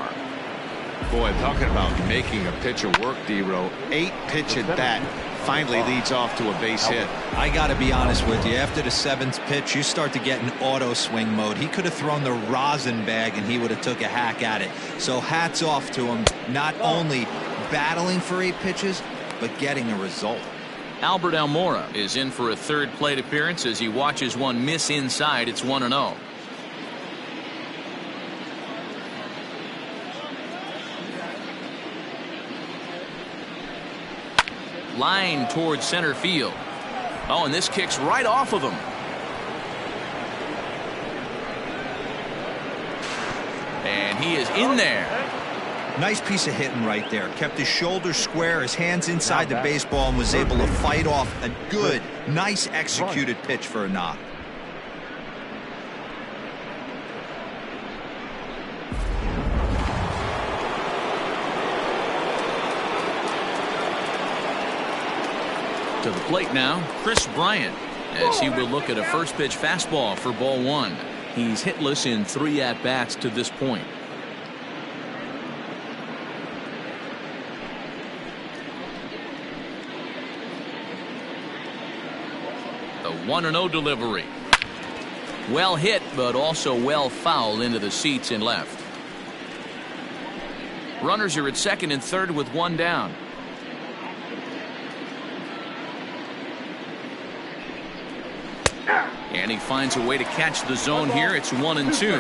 Boy, talking about making a pitcher work, D-Row. 8 pitch at bat finally leads off to a base hit. I got to be honest with you. After the 7th pitch, you start to get in auto swing mode. He could have thrown the rosin bag and he would have took a hack at it. So hats off to him, not only battling for 8 pitches, but getting a result. Albert Almora is in for a 3rd plate appearance as he watches one miss inside. It's 1-0. Line towards center field. Oh, and this kicks right off of him. And he is in there. Nice piece of hitting right there. Kept his shoulders square, his hands inside the baseball, and was able to fight off a good, nice executed pitch for a knock. To the plate now, Chris Bryant, as he will look at a first pitch fastball for ball 1. He's hitless in 3 at-bats to this point. The 1-0 delivery. Well hit, but also well fouled into the seats in left. Runners are at 2nd and 3rd with 1 down. And he finds a way to catch the zone here. It's 1-2.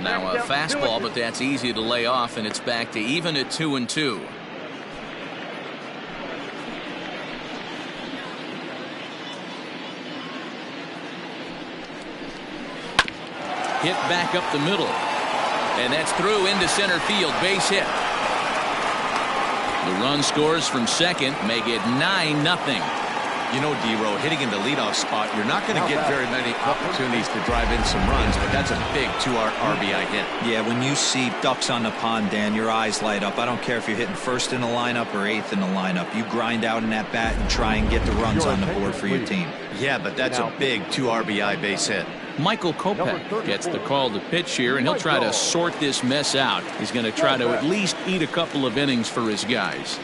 Now a fastball, but that's easy to lay off, and it's back to even at 2-2. Hit back up the middle, and that's through into center field. Base hit. The run scores from 2nd, make it 9-0. You know, D-Row, hitting in the leadoff spot, you're not going to get very many opportunities to drive in some runs, but that's a big 2 RBI hit. Yeah, when you see ducks on the pond, Dan, your eyes light up. I don't care if you're hitting 1st in the lineup or 8th in the lineup. You grind out in that bat and try and get the runs on the board for your team. Yeah, but that's a big 2 RBI base hit. Michael Kopech gets the call to pitch here, and he'll try to sort this mess out. He's going to try to at least eat a couple of innings for his guys.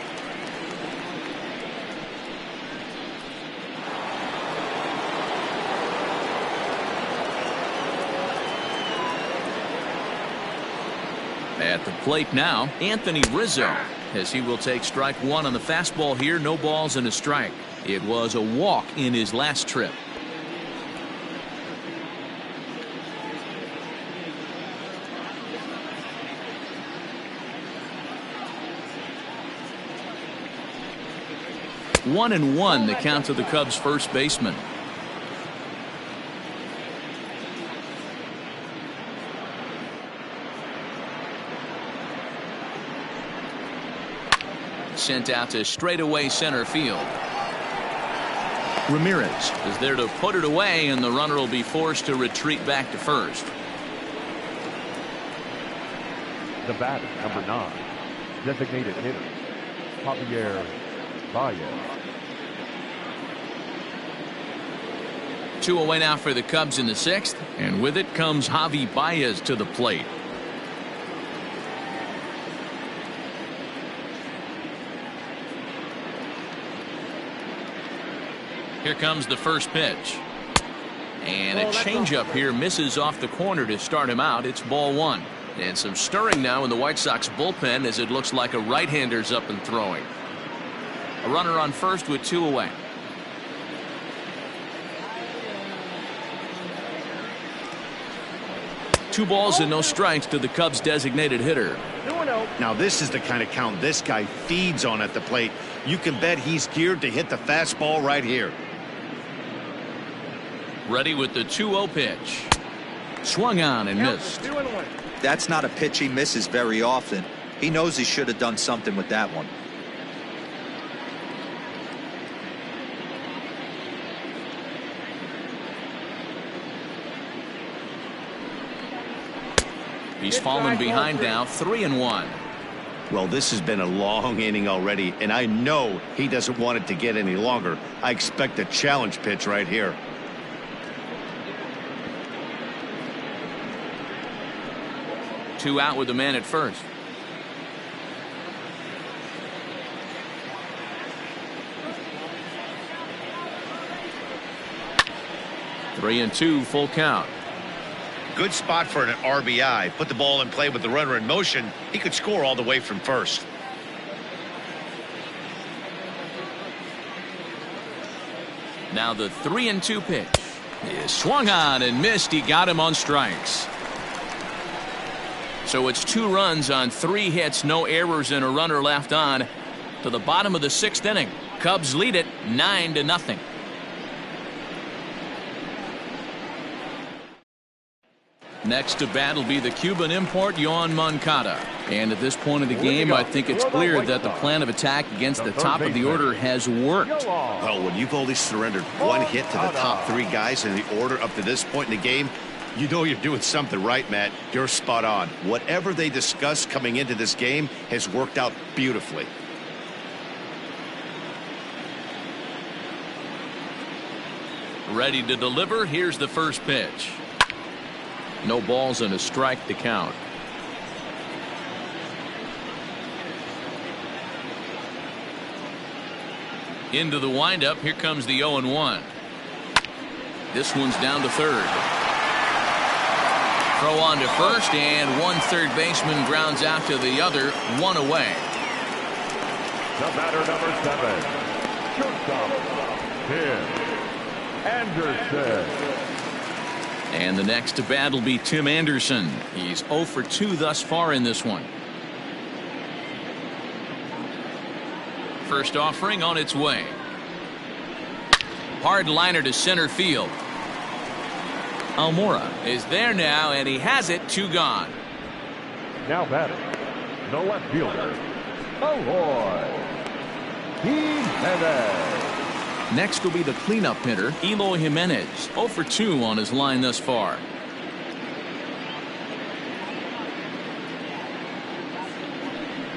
At the plate now, Anthony Rizzo, as he will take strike 1 on the fastball here. No balls and a strike. It was a walk in his last trip. One and one, the count to the Cubs' first baseman. Sent out to straightaway center field. Ramirez is there to put it away, and the runner will be forced to retreat back to first. The batter, number 9, designated hitter, Javier Baez. 2 away now for the Cubs in the 6th, and with it comes Javi Baez to the plate. Here comes the first pitch. And a changeup here misses off the corner to start him out. It's ball 1. And some stirring now in the White Sox bullpen as it looks like a right-hander's up and throwing. A runner on first with 2 away. Two balls and no strikes to the Cubs' designated hitter. Now this is the kind of count this guy feeds on at the plate. You can bet he's geared to hit the fastball right here. Ready with the 2-0 pitch. Swung on and missed. That's not a pitch he misses very often. He knows he should have done something with that one. He's fallen behind now, 3-1. Well, this has been a long inning already, and I know he doesn't want it to get any longer. I expect a challenge pitch right here. Two out with the man at first. Three and two, full count. Good spot for an RBI. Put the ball in play with the runner in motion. He could score all the way from first. Now the 3-2 pitch is swung on and missed. He got him on strikes. So it's 2 runs on 3 hits, no errors, and a runner left on to the bottom of the 6th inning. Cubs lead it 9-0. Next to bat will be the Cuban import, Yoán Moncada. And at this point of the game, I think it's clear that the plan of attack against the top of the order has worked. Well, when you've only surrendered 1 hit to the top 3 guys in the order up to this point in the game, you know you're doing something right, Matt. You're spot on. Whatever they discussed coming into this game has worked out beautifully. Ready to deliver. Here's the first pitch. No balls and a strike to count. Into the windup. Here comes the 0-1. This one's down to third. Throw on to first, and one third baseman grounds out to the other, 1 away. The batter, number 7, shortstop, Tim Anderson. And the next to bat will be Tim Anderson. He's 0 for 2 thus far in this one. First offering on its way. Hard liner to center field. Almora is there now, and he has it. 2 gone. Now batting, the left fielder, Eloy Jimenez. Next will be the cleanup hitter, Eloy Jimenez. 0 for 2 on his line thus far.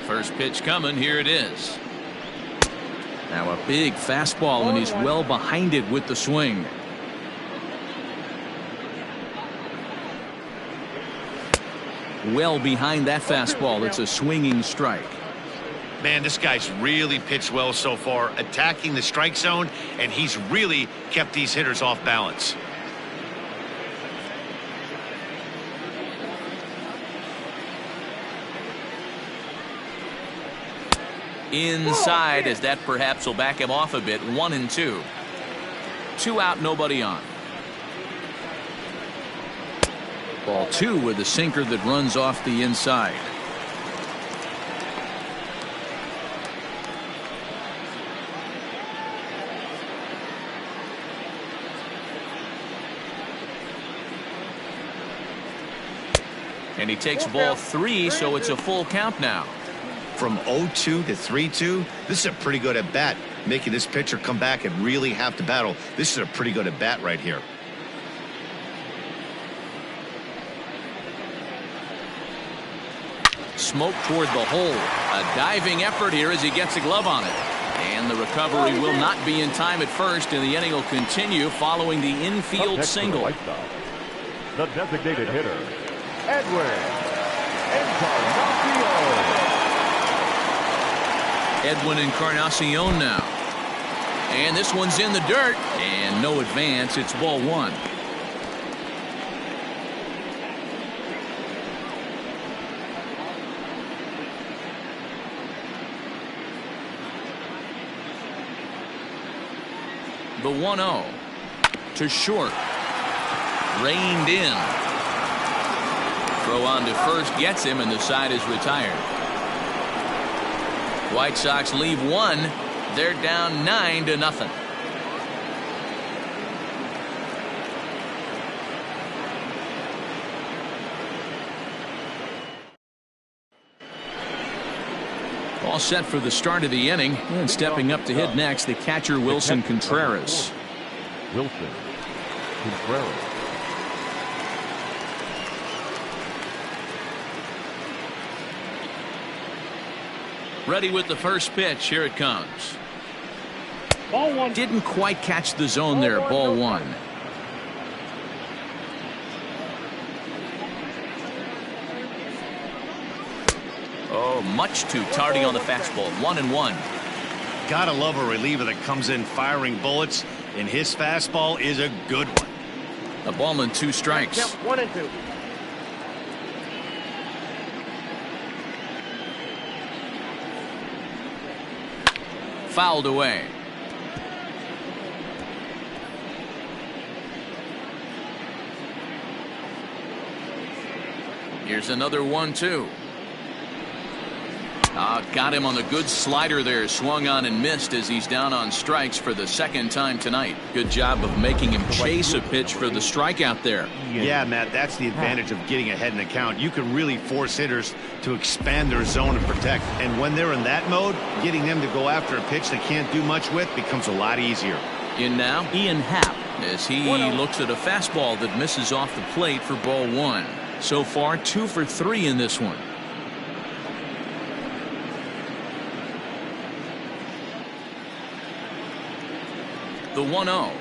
First pitch coming. Here it is. Now a big fastball, and he's well behind it with the swing. Well behind that fastball. It's a swinging strike. Man, this guy's really pitched well so far, attacking the strike zone, and he's really kept these hitters off balance. Inside, as that perhaps will back him off a bit. 1-2. 2 out, nobody on. Ball 2 with a sinker that runs off the inside. And he takes ball 3, so it's a full count now. From 0-2 to 3-2, this is a pretty good at bat, making this pitcher come back and really have to battle. This is a pretty good at bat right here. Smoke toward the hole. A diving effort here as he gets a glove on it. And the recovery will not be in time at first, and the inning will continue following the infield single. The designated hitter, Edwin Encarnacion. Edwin Encarnacion now. And this one's in the dirt. And no advance. It's ball 1. The 1-0 to short. Reined in. Throw on to first gets him, and the side is retired. White Sox leave 1. They're down 9-0. All set for the start of the inning, and stepping up to hit next, the catcher Wilson Contreras. Wilson Contreras. Ready with the first pitch. Here it comes. Ball one. Didn't quite catch the zone there. Ball one. Oh, much too tardy on the fastball. 1-1. Gotta love a reliever that comes in firing bullets, and his fastball is a good one. A ball and 2 strikes. Yep, 1-2. Fouled away. Here's another 1-2. Got him on the good slider there. Swung on and missed as he's down on strikes for the second time tonight. Good job of making him chase a pitch for the strikeout there. Yeah, Matt, that's the advantage of getting ahead in the count. You can really force hitters to expand their zone and protect. And when they're in that mode, getting them to go after a pitch they can't do much with becomes a lot easier. In now, Ian Happ, as he looks at a fastball that misses off the plate for ball 1. So far, 2 for 3 in this one. The 1-0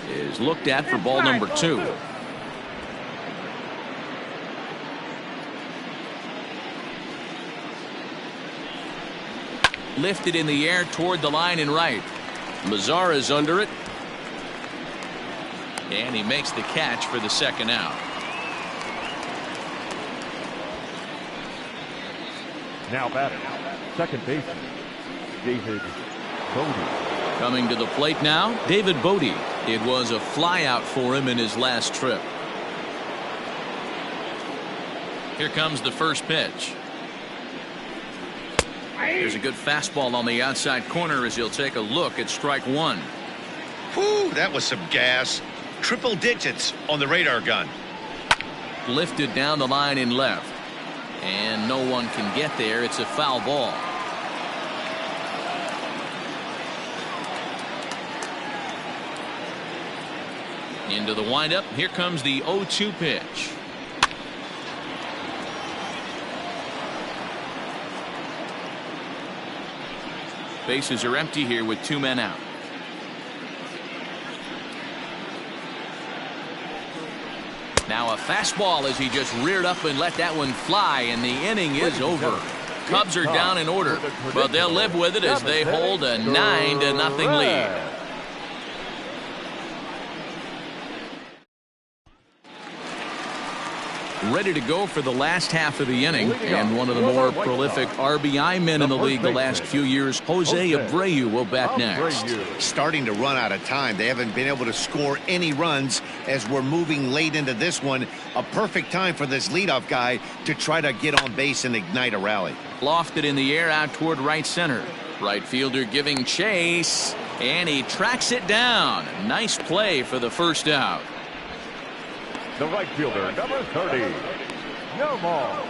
is looked at for ball number 2. Lifted in the air toward the line and right. Mazzara's under it. And he makes the catch for the second out. Now batting, second baseman, David Bodie. Coming to the plate now, David Bodie. It was a flyout for him in his last trip. Here comes the first pitch. There's a good fastball on the outside corner as he'll take a look at strike 1. Whew, that was some gas. Triple digits on the radar gun. Lifted down the line in left. And no one can get there. It's a foul ball. Into the windup. Here comes the 0-2 pitch. Bases are empty here with 2 men out. Now a fastball as he just reared up and let that one fly, and the inning is over. Cubs are down in order, but they'll live with it as they hold a 9-0 lead. Ready to go for the last half of the inning, and one of the more prolific RBI men in the league the last few years, Jose Abreu, will bat next. Starting to run out of time. They haven't been able to score any runs as we're moving late into this one. A perfect time for this leadoff guy to try to get on base and ignite a rally. Lofted in the air out toward right center. Right fielder giving chase, and he tracks it down. Nice play for the first out. The right fielder, number 30, Nomar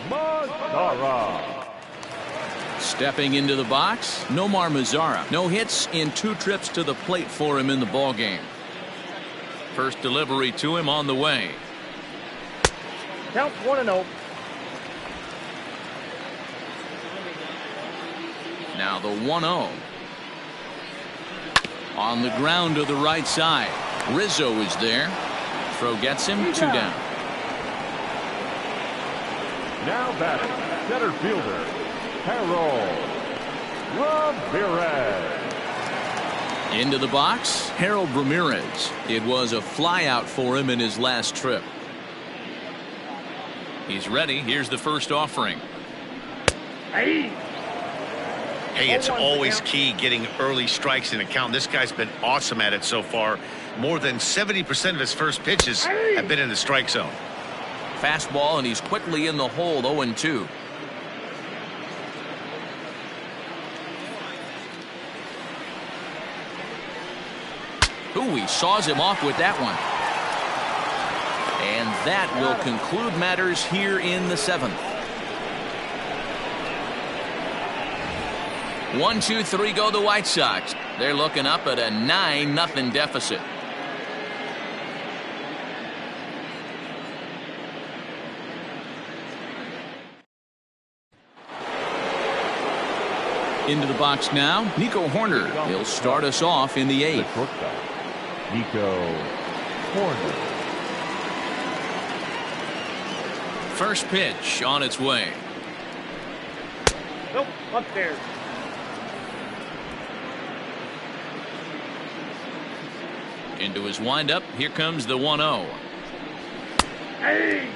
Mazzara. Stepping into the box, Nomar Mazzara. No hits in 2 trips to the plate for him in the ballgame. First delivery to him on the way. Count 1-0. Now the 1-0. On the ground to the right side. Rizzo is there. Throw gets him 2 down. Now batting, center fielder, Harold Ramirez. Into the box, Harold Ramirez. It was a flyout for him in his last trip. He's ready. Here's the first offering. Hey, it's always key getting early strikes in a count. This guy's been awesome at it so far. More than 70% of his first pitches have been in the strike zone. Fastball, and he's quickly in the hole. 0-2. Ooh, he saws him off with that one. And that will conclude matters here in the 7th. 1-2-3 go the White Sox. They're looking up at a 9-0 deficit. Into the box now, Nico Horner. He'll start us off in the 8th. The shortstop, Nico Horner. First pitch on its way. Nope, upstairs. Into his windup. Here comes the 1-0. Hey!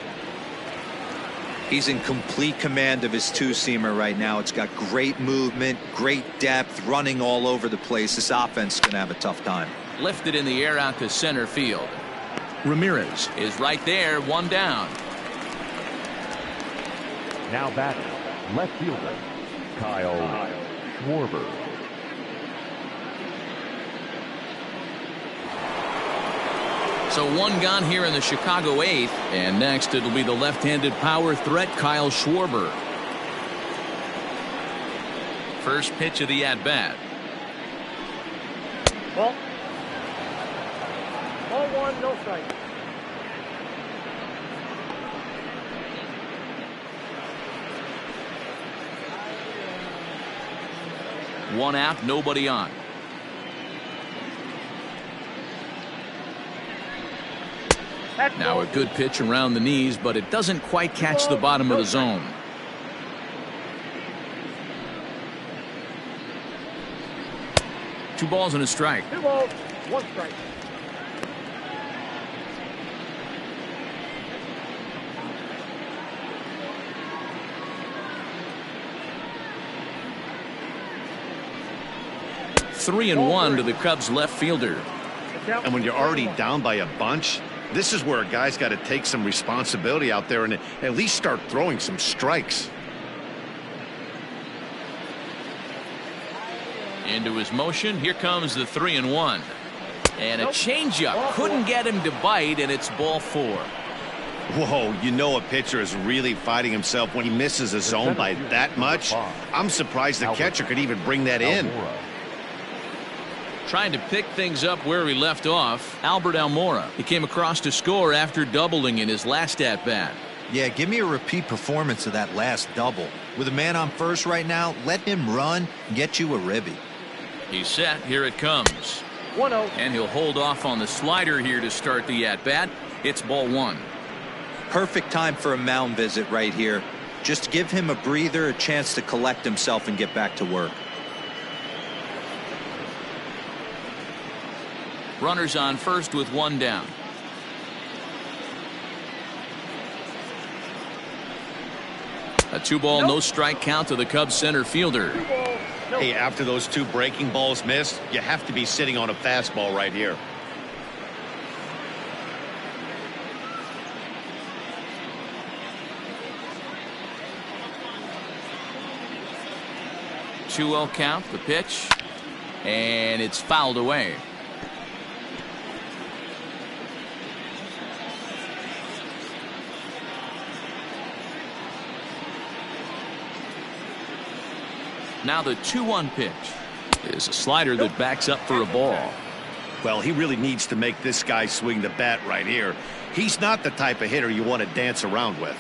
He's in complete command of his two-seamer right now. It's got great movement, great depth, running all over the place. This offense is going to have a tough time. Lifted in the air out to center field. Ramirez is right there, one down. Now batting, left fielder, Kyle Schwarber. So one gone here in the Chicago 8th. And next it'll be the left-handed power threat, Kyle Schwarber. First pitch of the at-bat. Ball. Ball 1, no strike. One out, nobody on. Now a good pitch around the knees, but it doesn't quite catch the bottom of the zone. Two balls and a strike. 2 balls, 1 strike. Three and one to the Cubs left fielder. And when you're already down by a bunch, this is where a guy's got to take some responsibility out there and at least start throwing some strikes. Into his motion. Here comes the 3-1. And a changeup. Couldn't get him to bite, and it's ball 4. Whoa, you know a pitcher is really fighting himself when he misses a zone by that much. I'm surprised the catcher could even bring that in. Trying to pick things up where he left off, Albert Almora. He came across to score after doubling in his last at-bat. Yeah, give me a repeat performance of that last double. With a man on first right now, let him run and get you a ribby. He's set. Here it comes. 1-0. And he'll hold off on the slider here to start the at-bat. It's ball 1. Perfect time for a mound visit right here. Just give him a breather, a chance to collect himself and get back to work. Runners on first with one down. A 2-ball, no strike count to the Cubs center fielder. Hey, after those 2 breaking balls missed, you have to be sitting on a fastball right here. Two-0 count, the pitch, and it's fouled away. Now the 2-1 pitch is a slider that backs up for a ball. Well, he really needs to make this guy swing the bat right here. He's not the type of hitter you want to dance around with.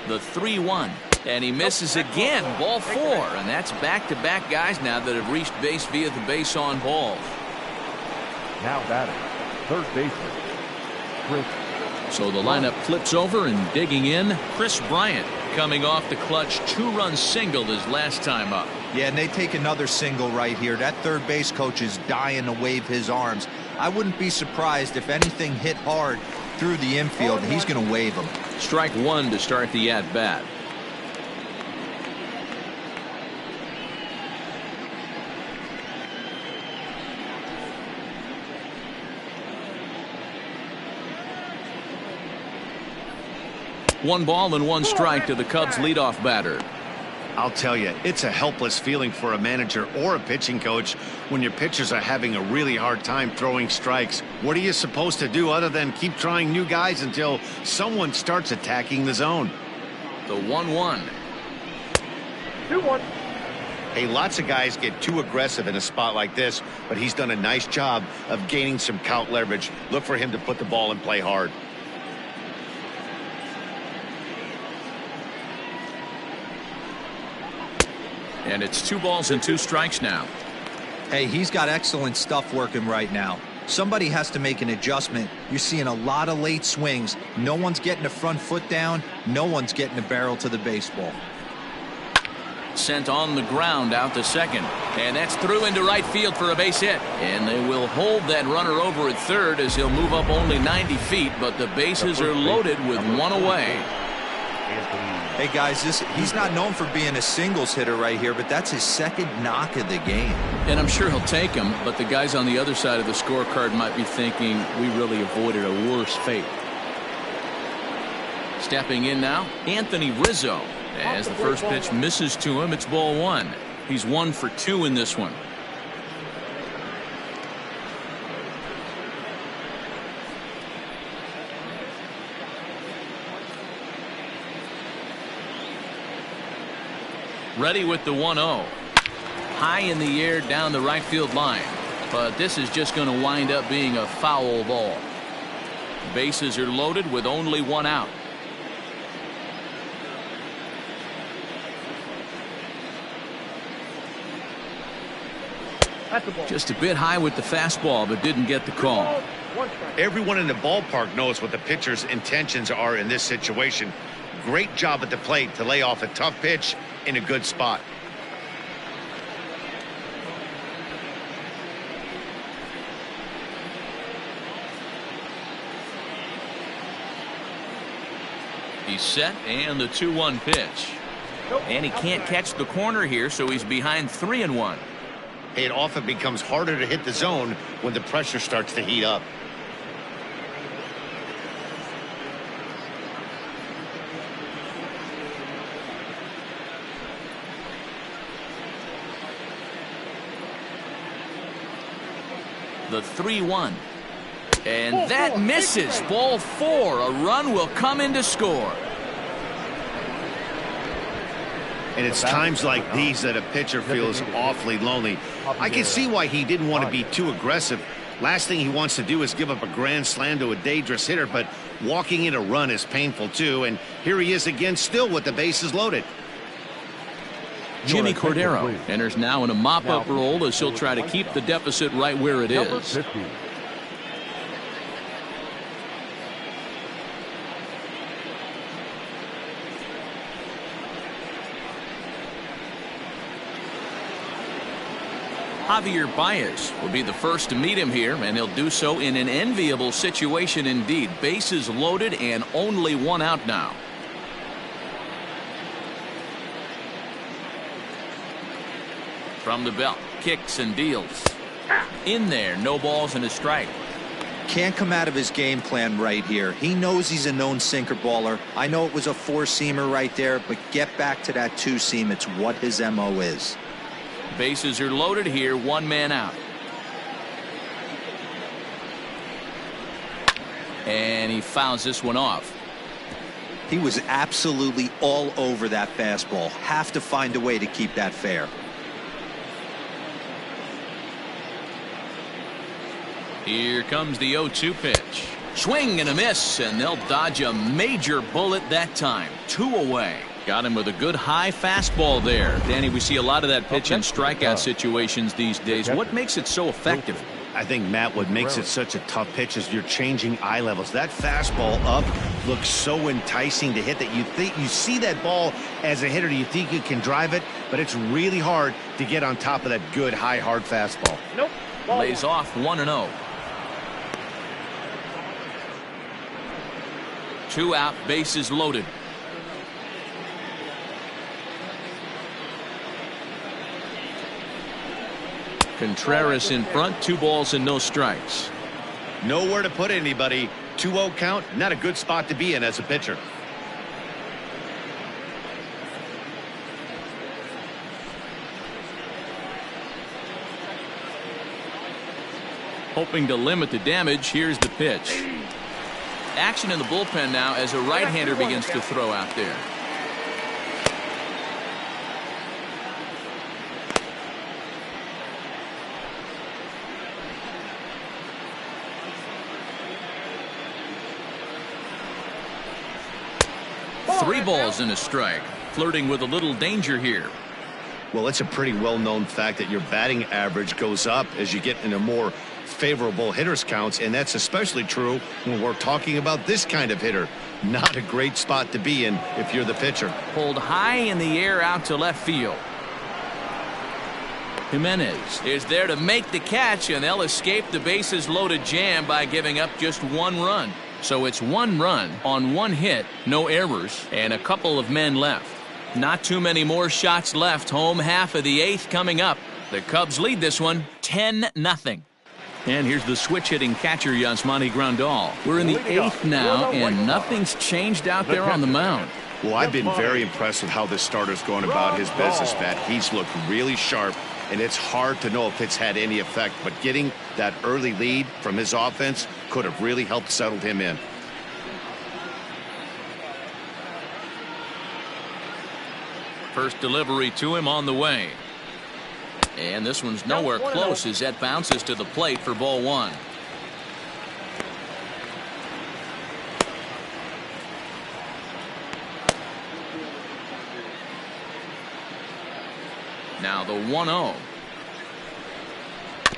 The 3-1, and he misses again. Ball 4, and that's back-to-back guys now that have reached base via the base on balls. Now batting, third baseman, Chris. So the lineup flips over, and digging in, Chris Bryant, coming off the clutch 2-run single his last time up. Yeah, and they take another single right here. That third base coach is dying to wave his arms. I wouldn't be surprised if anything hit hard through the infield. He's going to wave them. Strike 1 to start the at-bat. One ball and one strike to the Cubs leadoff batter. I'll tell you, it's a helpless feeling for a manager or a pitching coach when your pitchers are having a really hard time throwing strikes. What are you supposed to do other than keep trying new guys until someone starts attacking the zone? The 1-1. 2-1. Hey, lots of guys get too aggressive in a spot like this, but he's done a nice job of gaining some count leverage. Look for him to put the ball in play hard. And it's 2 balls and 2 strikes now. Hey, he's got excellent stuff working right now. Somebody has to make an adjustment. You're seeing a lot of late swings. No one's getting the front foot down. No one's getting the barrel to the baseball. Sent on the ground out to second. And that's through into right field for a base hit. And they will hold that runner over at third as he'll move up only 90 feet. But the bases are loaded with 1 away. Hey, guys, he's not known for being a singles hitter right here, but that's his 2nd knock of the game. And I'm sure he'll take him, but the guys on the other side of the scorecard might be thinking we really avoided a worse fate. Stepping in now, Anthony Rizzo. As the first pitch misses to him, it's ball 1. He's 1 for 2 in this one. Ready with the 1-0. High in the air down the right field line. But this is just going to wind up being a foul ball. Bases are loaded with only 1 out. Just a bit high with the fastball, but didn't get the call. Everyone in the ballpark knows what the pitcher's intentions are in this situation. Great job at the plate to lay off a tough pitch in a good spot. He's set, and the 2-1 pitch. And he can't catch the corner here, so he's behind 3-1. It often becomes harder to hit the zone when the pressure starts to heat up. The 3-1. And that misses. Ball 4. A run will come in to score. And it's times like these that a pitcher feels awfully lonely. I can see why he didn't want to be too aggressive. Last thing he wants to do is give up a grand slam to a dangerous hitter, but walking in a run is painful too. And here he is again, still with the bases loaded. Jimmy Cordero enters now in a mop-up role as he'll try to keep the deficit right where it is. Javier Baez will be the first to meet him here, and he'll do so in an enviable situation indeed. Bases loaded and only 1 out now. From the belt, kicks and deals. In there, no balls and a strike. Can't come out of his game plan right here. He knows he's a known sinker baller. I know it was a 4-seamer right there, but get back to that 2-seam. It's what his MO is. Bases are loaded here, 1 man out. And he fouls this one off. He was absolutely all over that fastball. Have to find a way to keep that fair. Here comes the 0-2 pitch. Swing and a miss, and they'll dodge a major bullet that time. 2 away. Got him with a good high fastball there. Danny, we see a lot of that pitch in strikeout situations these days. What makes it so effective? I think, Matt, what makes it such a tough pitch is you're changing eye levels. That fastball up looks so enticing to hit that you see that ball as a hitter, you think you can drive it, but it's really hard to get on top of that good high hard fastball. Nope. Lays off 1-0. 2 out, bases loaded. Contreras in front, 2 balls and no strikes. Nowhere to put anybody. 2-0 count, not a good spot to be in as a pitcher. Hoping to limit the damage, here's the pitch. Action in the bullpen now as a right-hander begins to throw out there. Three balls and a strike. Flirting with a little danger here. Well, it's a pretty well-known fact that your batting average goes up as you get into more favorable hitters counts, and that's especially true when we're talking about this kind of hitter. Not a great spot to be in if you're the pitcher. Pulled high in the air out to left field. Jimenez is there to make the catch, and they'll escape the bases loaded jam by giving up just 1 run. So it's 1 run on 1 hit, no errors, and a couple of men left. Not too many more shots left. Home half of the 8th coming up. The Cubs lead this one 10-0. And here's the switch-hitting catcher, Yasmani Grandal. We're in the 8th now, and nothing's changed out there on the mound. Well, I've been very impressed with how this starter's going about his business, Matt. He's looked really sharp, and it's hard to know if it's had any effect, but getting that early lead from his offense could have really helped settle him in. First delivery to him on the way. And this one's nowhere close as that bounces to the plate for ball 1. Now the 1-0.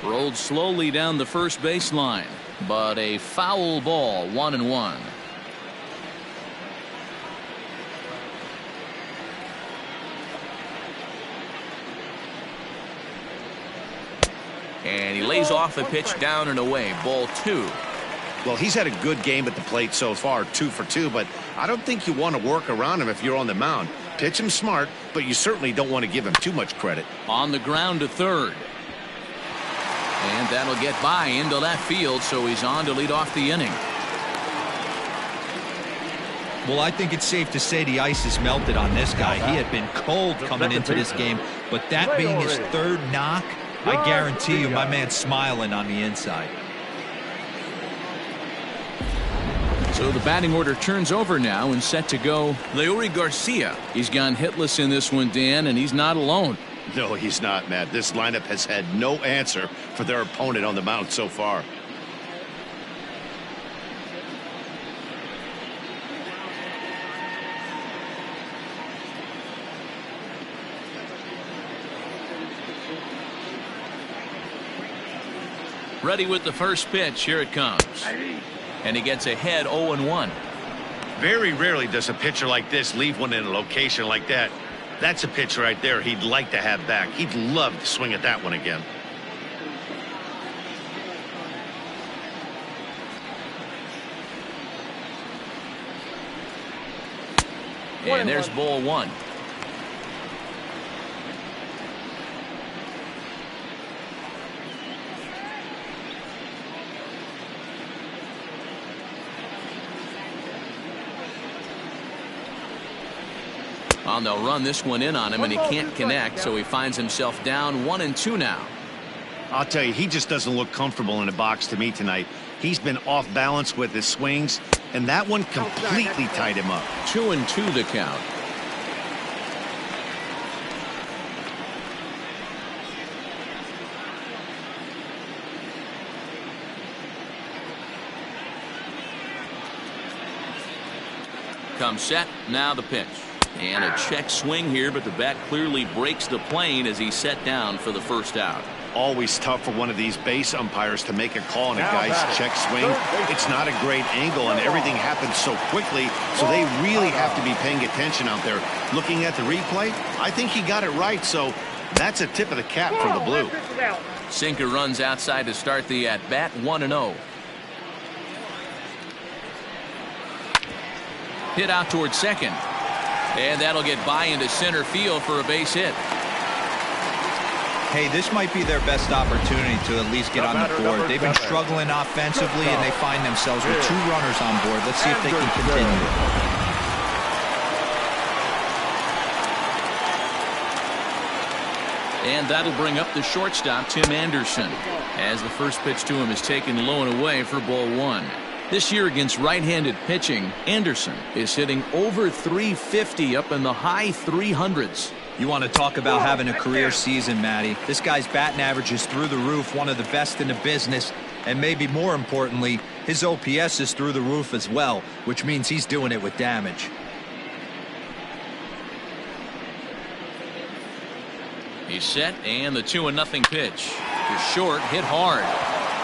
Rolled slowly down the first baseline, but a foul ball, 1-1. And he lays off the pitch down and away, ball 2. Well, he's had a good game at the plate so far, 2 for 2, but I don't think you want to work around him if you're on the mound. Pitch him smart, but you certainly don't want to give him too much credit. On the ground to third. And that'll get by into left field, so he's on to lead off the inning. Well, I think it's safe to say the ice is melted on this guy. He had been cold coming into this game, but that being his 3rd knock, I guarantee you my man's smiling on the inside. So the batting order turns over now and set to go. Lioe Garcia. He's gone hitless in this one, Dan, and he's not alone. No, he's not, Matt. This lineup has had no answer for their opponent on the mound so far. Ready with the first pitch. Here it comes. And he gets ahead 0-1. Very rarely does a pitcher like this leave one in a location like that. That's a pitch right there he'd like to have back. He'd love to swing at that one again. And there's ball 1. Well, they'll run this one in on him, and he can't connect, so he finds himself down 1-2 now. I'll tell you, he just doesn't look comfortable in the box to me tonight. He's been off balance with his swings, and that one completely tied him up. 2-2 the count. Come set, now the pitch. And a check swing here, but the bat clearly breaks the plane as he's set down for the first out. Always tough for one of these base umpires to make a call on a guy's check swing. It's not a great angle, and everything happens so quickly, so they really have to be paying attention out there. Looking at the replay, I think he got it right, so that's a tip of the cap for the Blue. Sinker runs outside to start the at-bat, 1-0. Hit out towards second. And that'll get by into center field for a base hit. Hey, this might be their best opportunity to at least get on the board. They've been struggling offensively, and they find themselves with 2 runners on board. Let's see if they can continue. And that'll bring up the shortstop, Tim Anderson, as the first pitch to him is taken low and away for ball 1. This year against right-handed pitching, Anderson is hitting over 350 up in the high 300s. You want to talk about having a career season, Matty. This guy's batting average is through the roof, one of the best in the business, and maybe more importantly, his OPS is through the roof as well, which means he's doing it with damage. He's set, and the 2-0 pitch. To short, hit hard.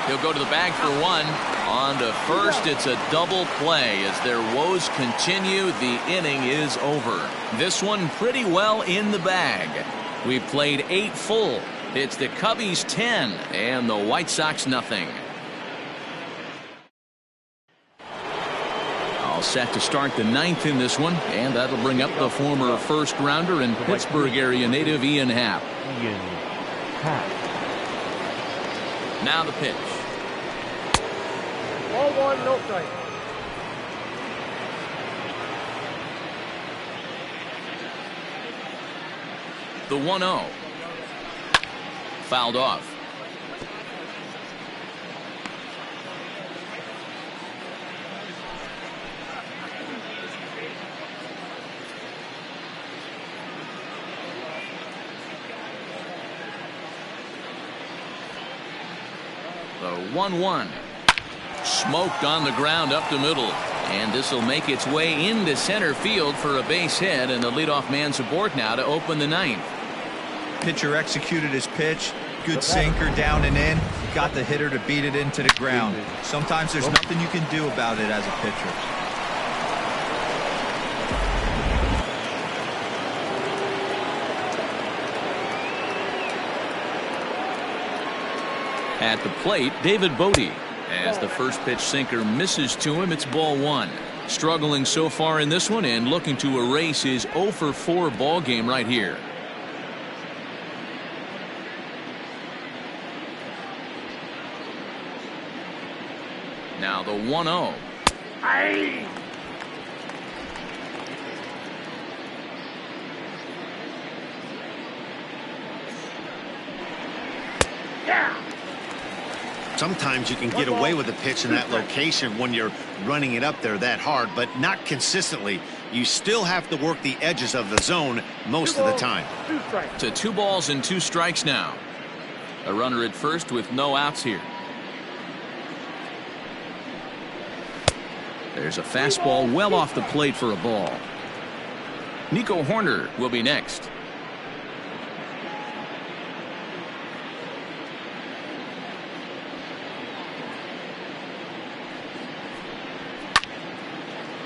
He'll go to the bag for one. On to first, it's a double play. As their woes continue, the inning is over. This one pretty well in the bag. We've played 8 full. It's the Cubbies 10 and the White Sox nothing. All set to start the 9th in this one, and that'll bring up the former first rounder and Pittsburgh area native Ian Happ. Now the pitch. Ball 1, no strike. The 1-0. Fouled off. The 1-1. Smoked on the ground up the middle. And this will make its way into center field for a base hit, and the leadoff man's aboard now to open the 9th. Pitcher executed his pitch. Good sinker down and in. Got the hitter to beat it into the ground. Sometimes there's nothing you can do about it as a pitcher. At the plate, David Bodie. As the first pitch sinker misses to him, it's ball 1. Struggling so far in this one and looking to erase his 0-for-4 ball game right here. Now the 1-0. Sometimes you can get away with a pitch in that location when you're running it up there that hard, but not consistently. You still have to work the edges of the zone most of the time. To 2 balls and 2 strikes now. A runner at first with no outs here. There's a fastball well off the plate for a ball. Nico Horner will be next.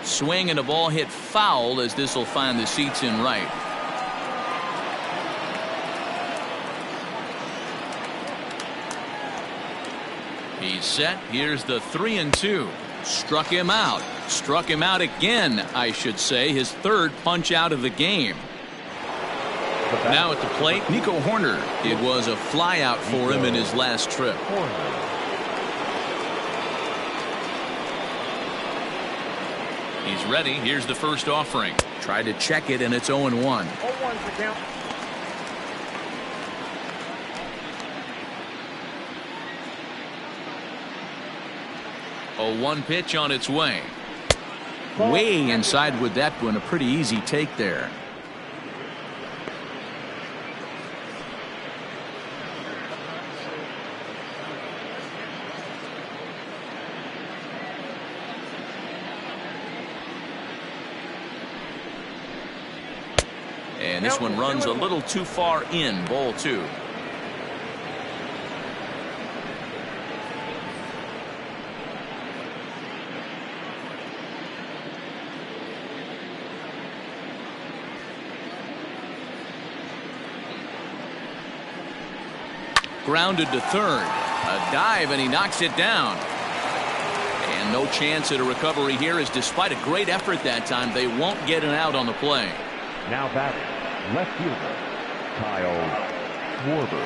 Swing and a ball hit foul, as this will find the seats in right. He's set. Here's the 3-2. Struck him out. Struck him out again, I should say. His 3rd punch out of the game. Now at the plate, Nico Horner. It was a fly out for him in his last trip. He's ready. Here's the first offering. Tried to check it, and it's 0-1. 0-1's the count. A 1 pitch on its way. Way inside with that one. A pretty easy take there. And this one runs a little too far in. Ball 2. Grounded to 3rd. A dive, and he knocks it down. And no chance at a recovery here, as despite a great effort that time, they won't get an out on the play. Now batting, left fielder, Kyle Schwarber.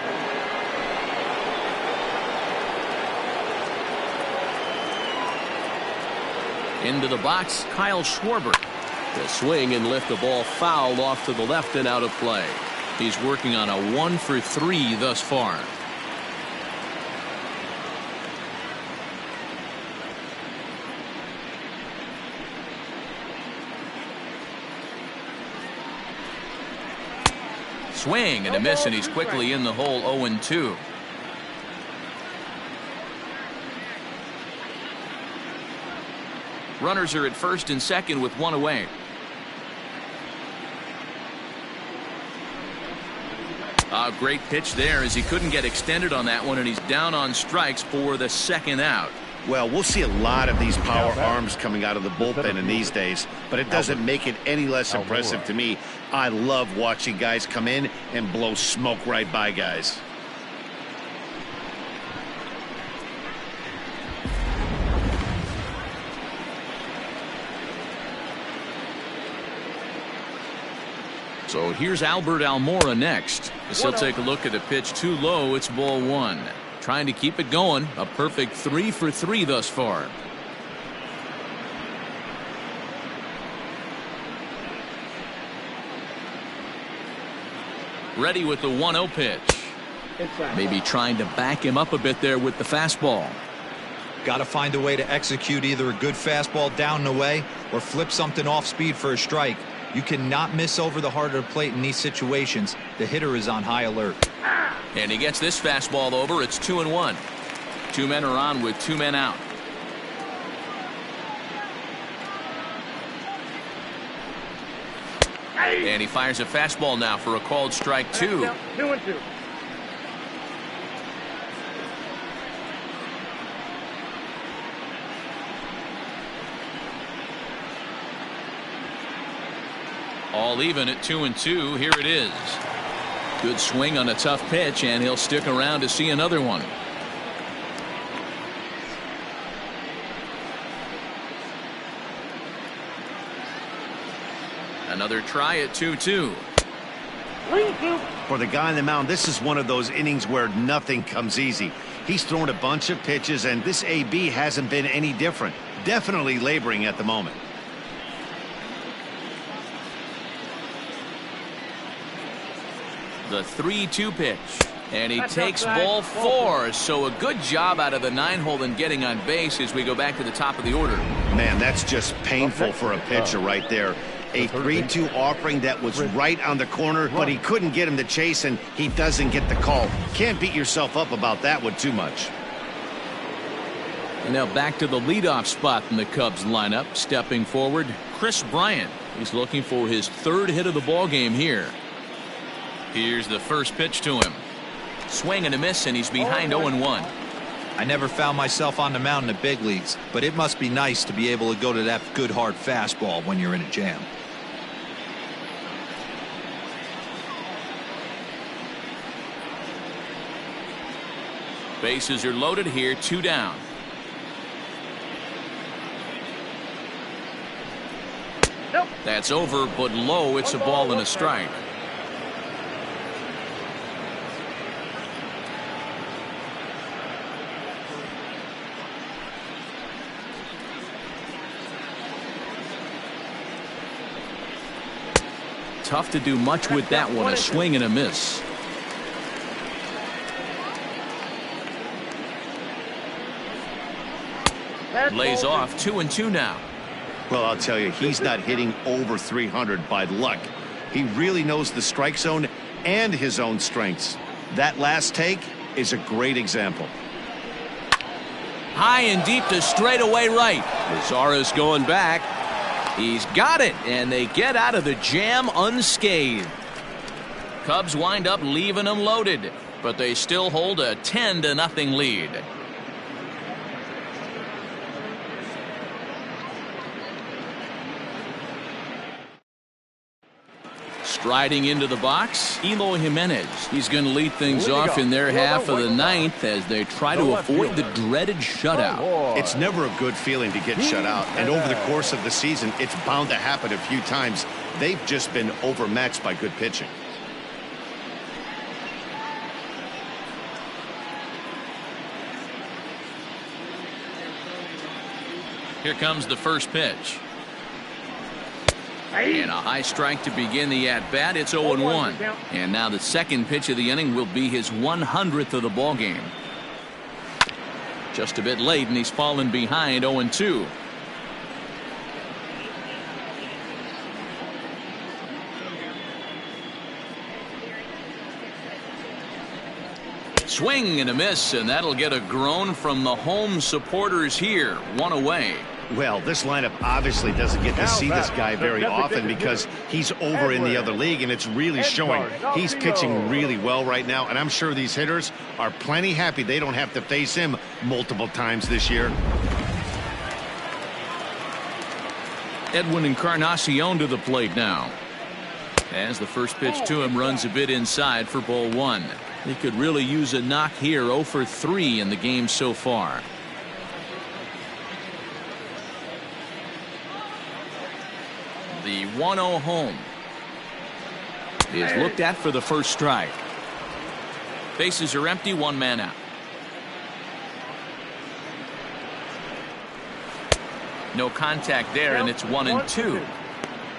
Into the box, Kyle Schwarber. The swing and lift the ball fouled off to the left and out of play. He's working on a 1-for-3 thus far. Swing and a miss, and he's quickly in the hole. 0-2. Runners are at first and second with 1 away. A Great pitch there as he couldn't get extended on that one, and he's down on strikes for the second out. Well, we'll see a lot of these power arms coming out of the bullpen in these days, but it doesn't make it any less impressive to me. I love watching guys come in and blow smoke right by guys. So here's Albert Almora next. As he'll take a look at the pitch too low. It's ball one. Trying to keep it going. A perfect 3 for 3 thus far. Ready with the 1-0 pitch. Maybe trying to back him up a bit there with the fastball. Got to find a way to execute either a good fastball down and away or flip something off speed for a strike. You cannot miss over the heart of the plate in these situations. The hitter is on high alert. And he gets this fastball over. It's 2-1. 2 men are on with 2 men out. And he fires a fastball now for a called strike 2. 2-2. All even at 2-2. Here it is. Good swing on a tough pitch, and he'll stick around to see another one. Another try at 2-2. For the guy on the mound, this is one of those innings where nothing comes easy. He's thrown a bunch of pitches, and this AB hasn't been any different. Definitely laboring at the moment. The 3-2 pitch, and he takes ball 4. So a good job out of the 9-hole in getting on base as we go back to the top of the order. Man, that's just painful for a pitcher right there. A 3-2 offering that was right on the corner, but he couldn't get him to chase, and he doesn't get the call. Can't beat yourself up about that one too much. And now back to the leadoff spot in the Cubs lineup. Stepping forward, Chris Bryant. He's looking for his 3rd hit of the ball game here. Here's the first pitch to him. Swing and a miss, and he's behind 0-1. I never found myself on the mound in the big leagues, but it must be nice to be able to go to that good hard fastball when you're in a jam. Bases are loaded here, 2 down. That's over, but low. It's a ball and a strike. Tough to do much with that one. A swing and a miss. Lays off. 2-2 now. Well, I'll tell you, he's not hitting over 300 by luck. He really knows the strike zone and his own strengths. That last take is a great example. High and deep to straightaway right. Mazzara's going back. He's got it, and they get out of the jam unscathed. Cubs wind up leaving them loaded, but they still hold a 10-0 lead. Striding into the box, Eloy Jimenez. He's going to lead things off in their half of the 9th as they try to avoid the dreaded shutout. It's never a good feeling to get shut out, and over the course of the season, it's bound to happen a few times. They've just been overmatched by good pitching. Here comes the first pitch. And a high strike to begin the at-bat. It's 0-1. And now the second pitch of the inning will be his 100th of the ball game. Just a bit late, and he's fallen behind 0-2. Swing and a miss, and that'll get a groan from the home supporters here. 1 away. Well, this lineup obviously doesn't get to see this guy very often because he's over in the other league, and it's really showing. He's pitching really well right now, and I'm sure these hitters are plenty happy they don't have to face him multiple times this year. Edwin Encarnacion to the plate now. As the first pitch to him runs a bit inside for ball 1. He could really use a knock here. 0 for 3 in the game so far. The 1-0 home is looked at for the first strike. Bases are empty, 1 man out. No contact there, and it's 1-2.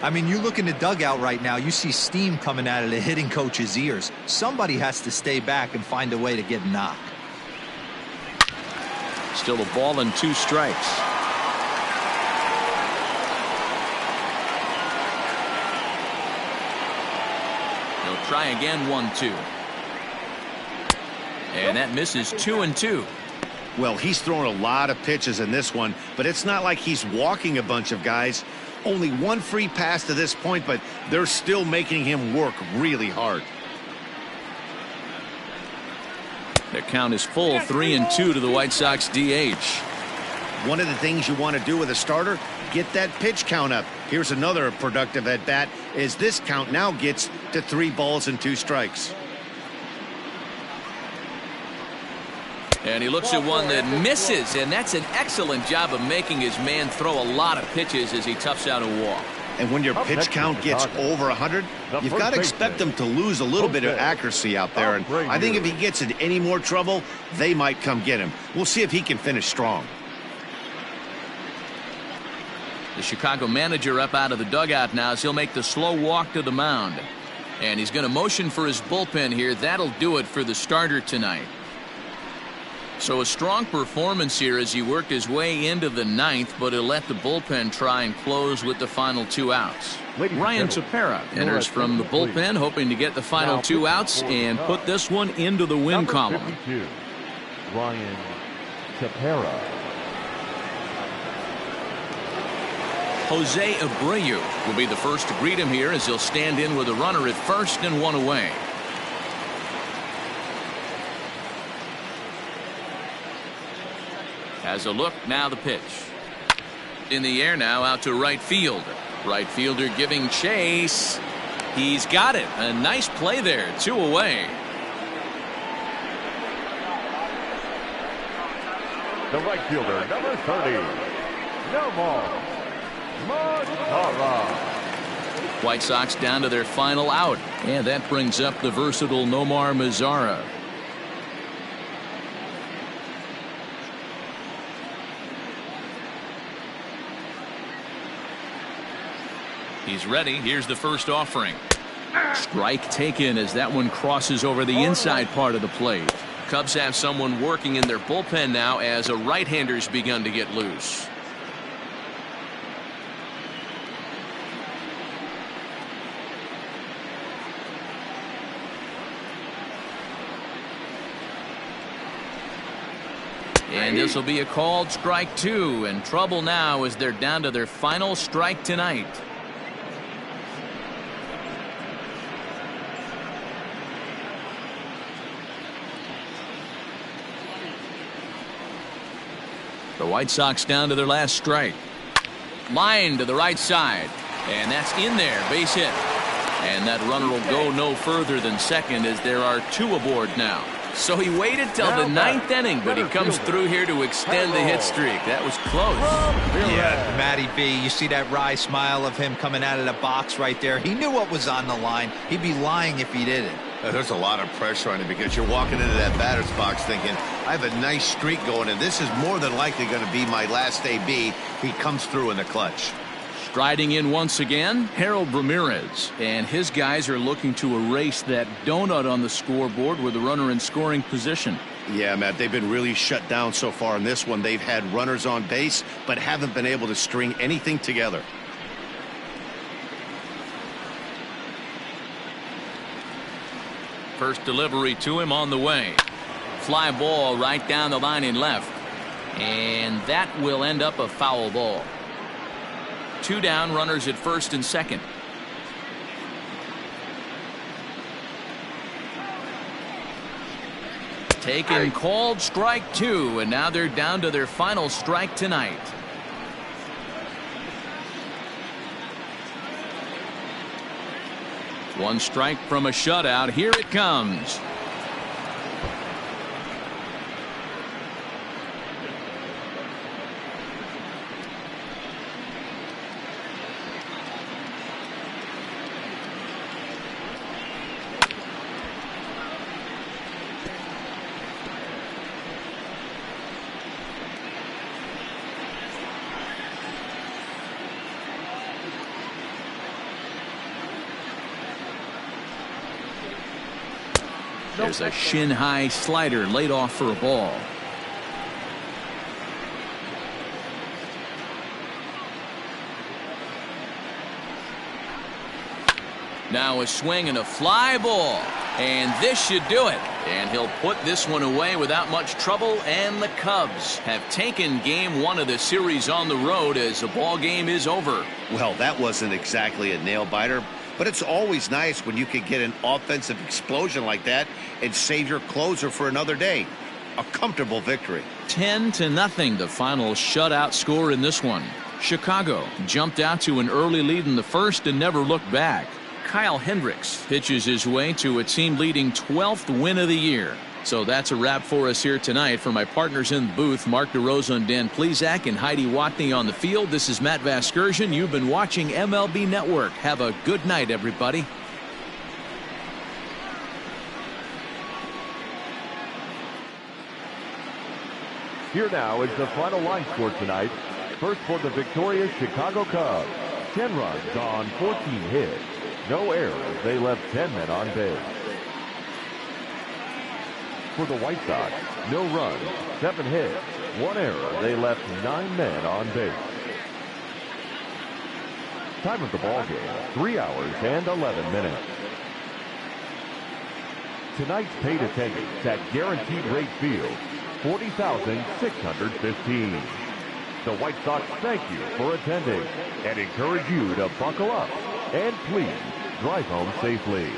I mean, you look in the dugout right now, you see steam coming out of the hitting coach's ears. Somebody has to stay back and find a way to get knocked. Still a ball and 2 strikes. He'll try again, 1-2. And that misses, 2-2. Well, he's thrown a lot of pitches in this one, but it's not like he's walking a bunch of guys. Only 1 free pass to this point, but they're still making him work really hard. The count is full, 3-2 to the White Sox DH. One of the things you want to do with a starter, get that pitch count up. Here's another productive at bat as this count now gets to 3 balls and 2 strikes. And he looks at one that misses, and that's an excellent job of making his man throw a lot of pitches as he toughs out a walk. And when your pitch count gets over 100, you've got to expect them to lose a little bit of accuracy out there. And I think if he gets in any more trouble, they might come get him. We'll see if he can finish strong. The Chicago manager up out of the dugout now as he'll make the slow walk to the mound. And he's going to motion for his bullpen here. That'll do it for the starter tonight. So a strong performance here as he worked his way into the 9th, but he'll let the bullpen try and close with the final 2 outs. Ryan Tepera enters from the bullpen, hoping to get the final 2 outs and put this one into the win column. 52, Ryan Tepera. Jose Abreu will be the first to greet him here as he'll stand in with a runner at first and 1 away. Has a look, now the pitch. In the air now, out to right field. Right fielder giving chase. He's got it. A nice play there. 2 away. The right fielder, number 30, Nomar Mazzara. White Sox down to their final out. And that brings up the versatile Nomar Mazzara. He's ready. Here's the first offering. Strike taken as that one crosses over the inside part of the plate. Cubs have someone working in their bullpen now as a right-hander's begun to get loose. And this will be a called strike 2, and trouble now as they're down to their final strike tonight. The White Sox down to their last strike. Line to the right side. And that's in there. Base hit. And that runner will go no further than second as there are 2 aboard now. So he waited till the 9th inning, but he comes through here to extend the hit streak. That was close. Yeah, Matty B, you see that wry smile of him coming out of the box right there. He knew what was on the line. He'd be lying if he didn't. There's a lot of pressure on him because you're walking into that batter's box thinking, I have a nice streak going, and this is more than likely going to be my last AB. He comes through in the clutch. Striding in once again, Harold Ramirez. And his guys are looking to erase that donut on the scoreboard with a runner in scoring position. Yeah, Matt, they've been really shut down so far in this one. They've had runners on base, but haven't been able to string anything together. First delivery to him on the way. Fly ball right down the line in left. And that will end up a foul ball. 2 down, runners at first and second. Taken, called, strike 2, and now they're down to their final strike tonight. One strike from a shutout. Here it comes. There's a shin-high slider laid off for a ball. Now a swing and a fly ball. And this should do it. And he'll put this one away without much trouble. And the Cubs have taken game 1 of the series on the road as the ball game is over. Well, that wasn't exactly a nail-biter. But it's always nice when you can get an offensive explosion like that and save your closer for another day. A comfortable victory. 10-0, the final shutout score in this one. Chicago jumped out to an early lead in the first and never looked back. Kyle Hendricks pitches his way to a team-leading 12th win of the year. So that's a wrap for us here tonight. For my partners in the booth, Mark DeRosa and Dan Plesac and Heidi Watney on the field, this is Matt Vasgersian. You've been watching MLB Network. Have a good night, everybody. Here now is the final line score tonight. First for the victorious Chicago Cubs. 10 runs on 14 hits. No errors. They left 10 men on base. For the White Sox, no runs, 7 hits, 1 error. They left 9 men on base. Time of the ball game, 3 hours and 11 minutes. Tonight's paid attendance at Guaranteed Rate Field, 40,615. The White Sox thank you for attending and encourage you to buckle up and please drive home safely.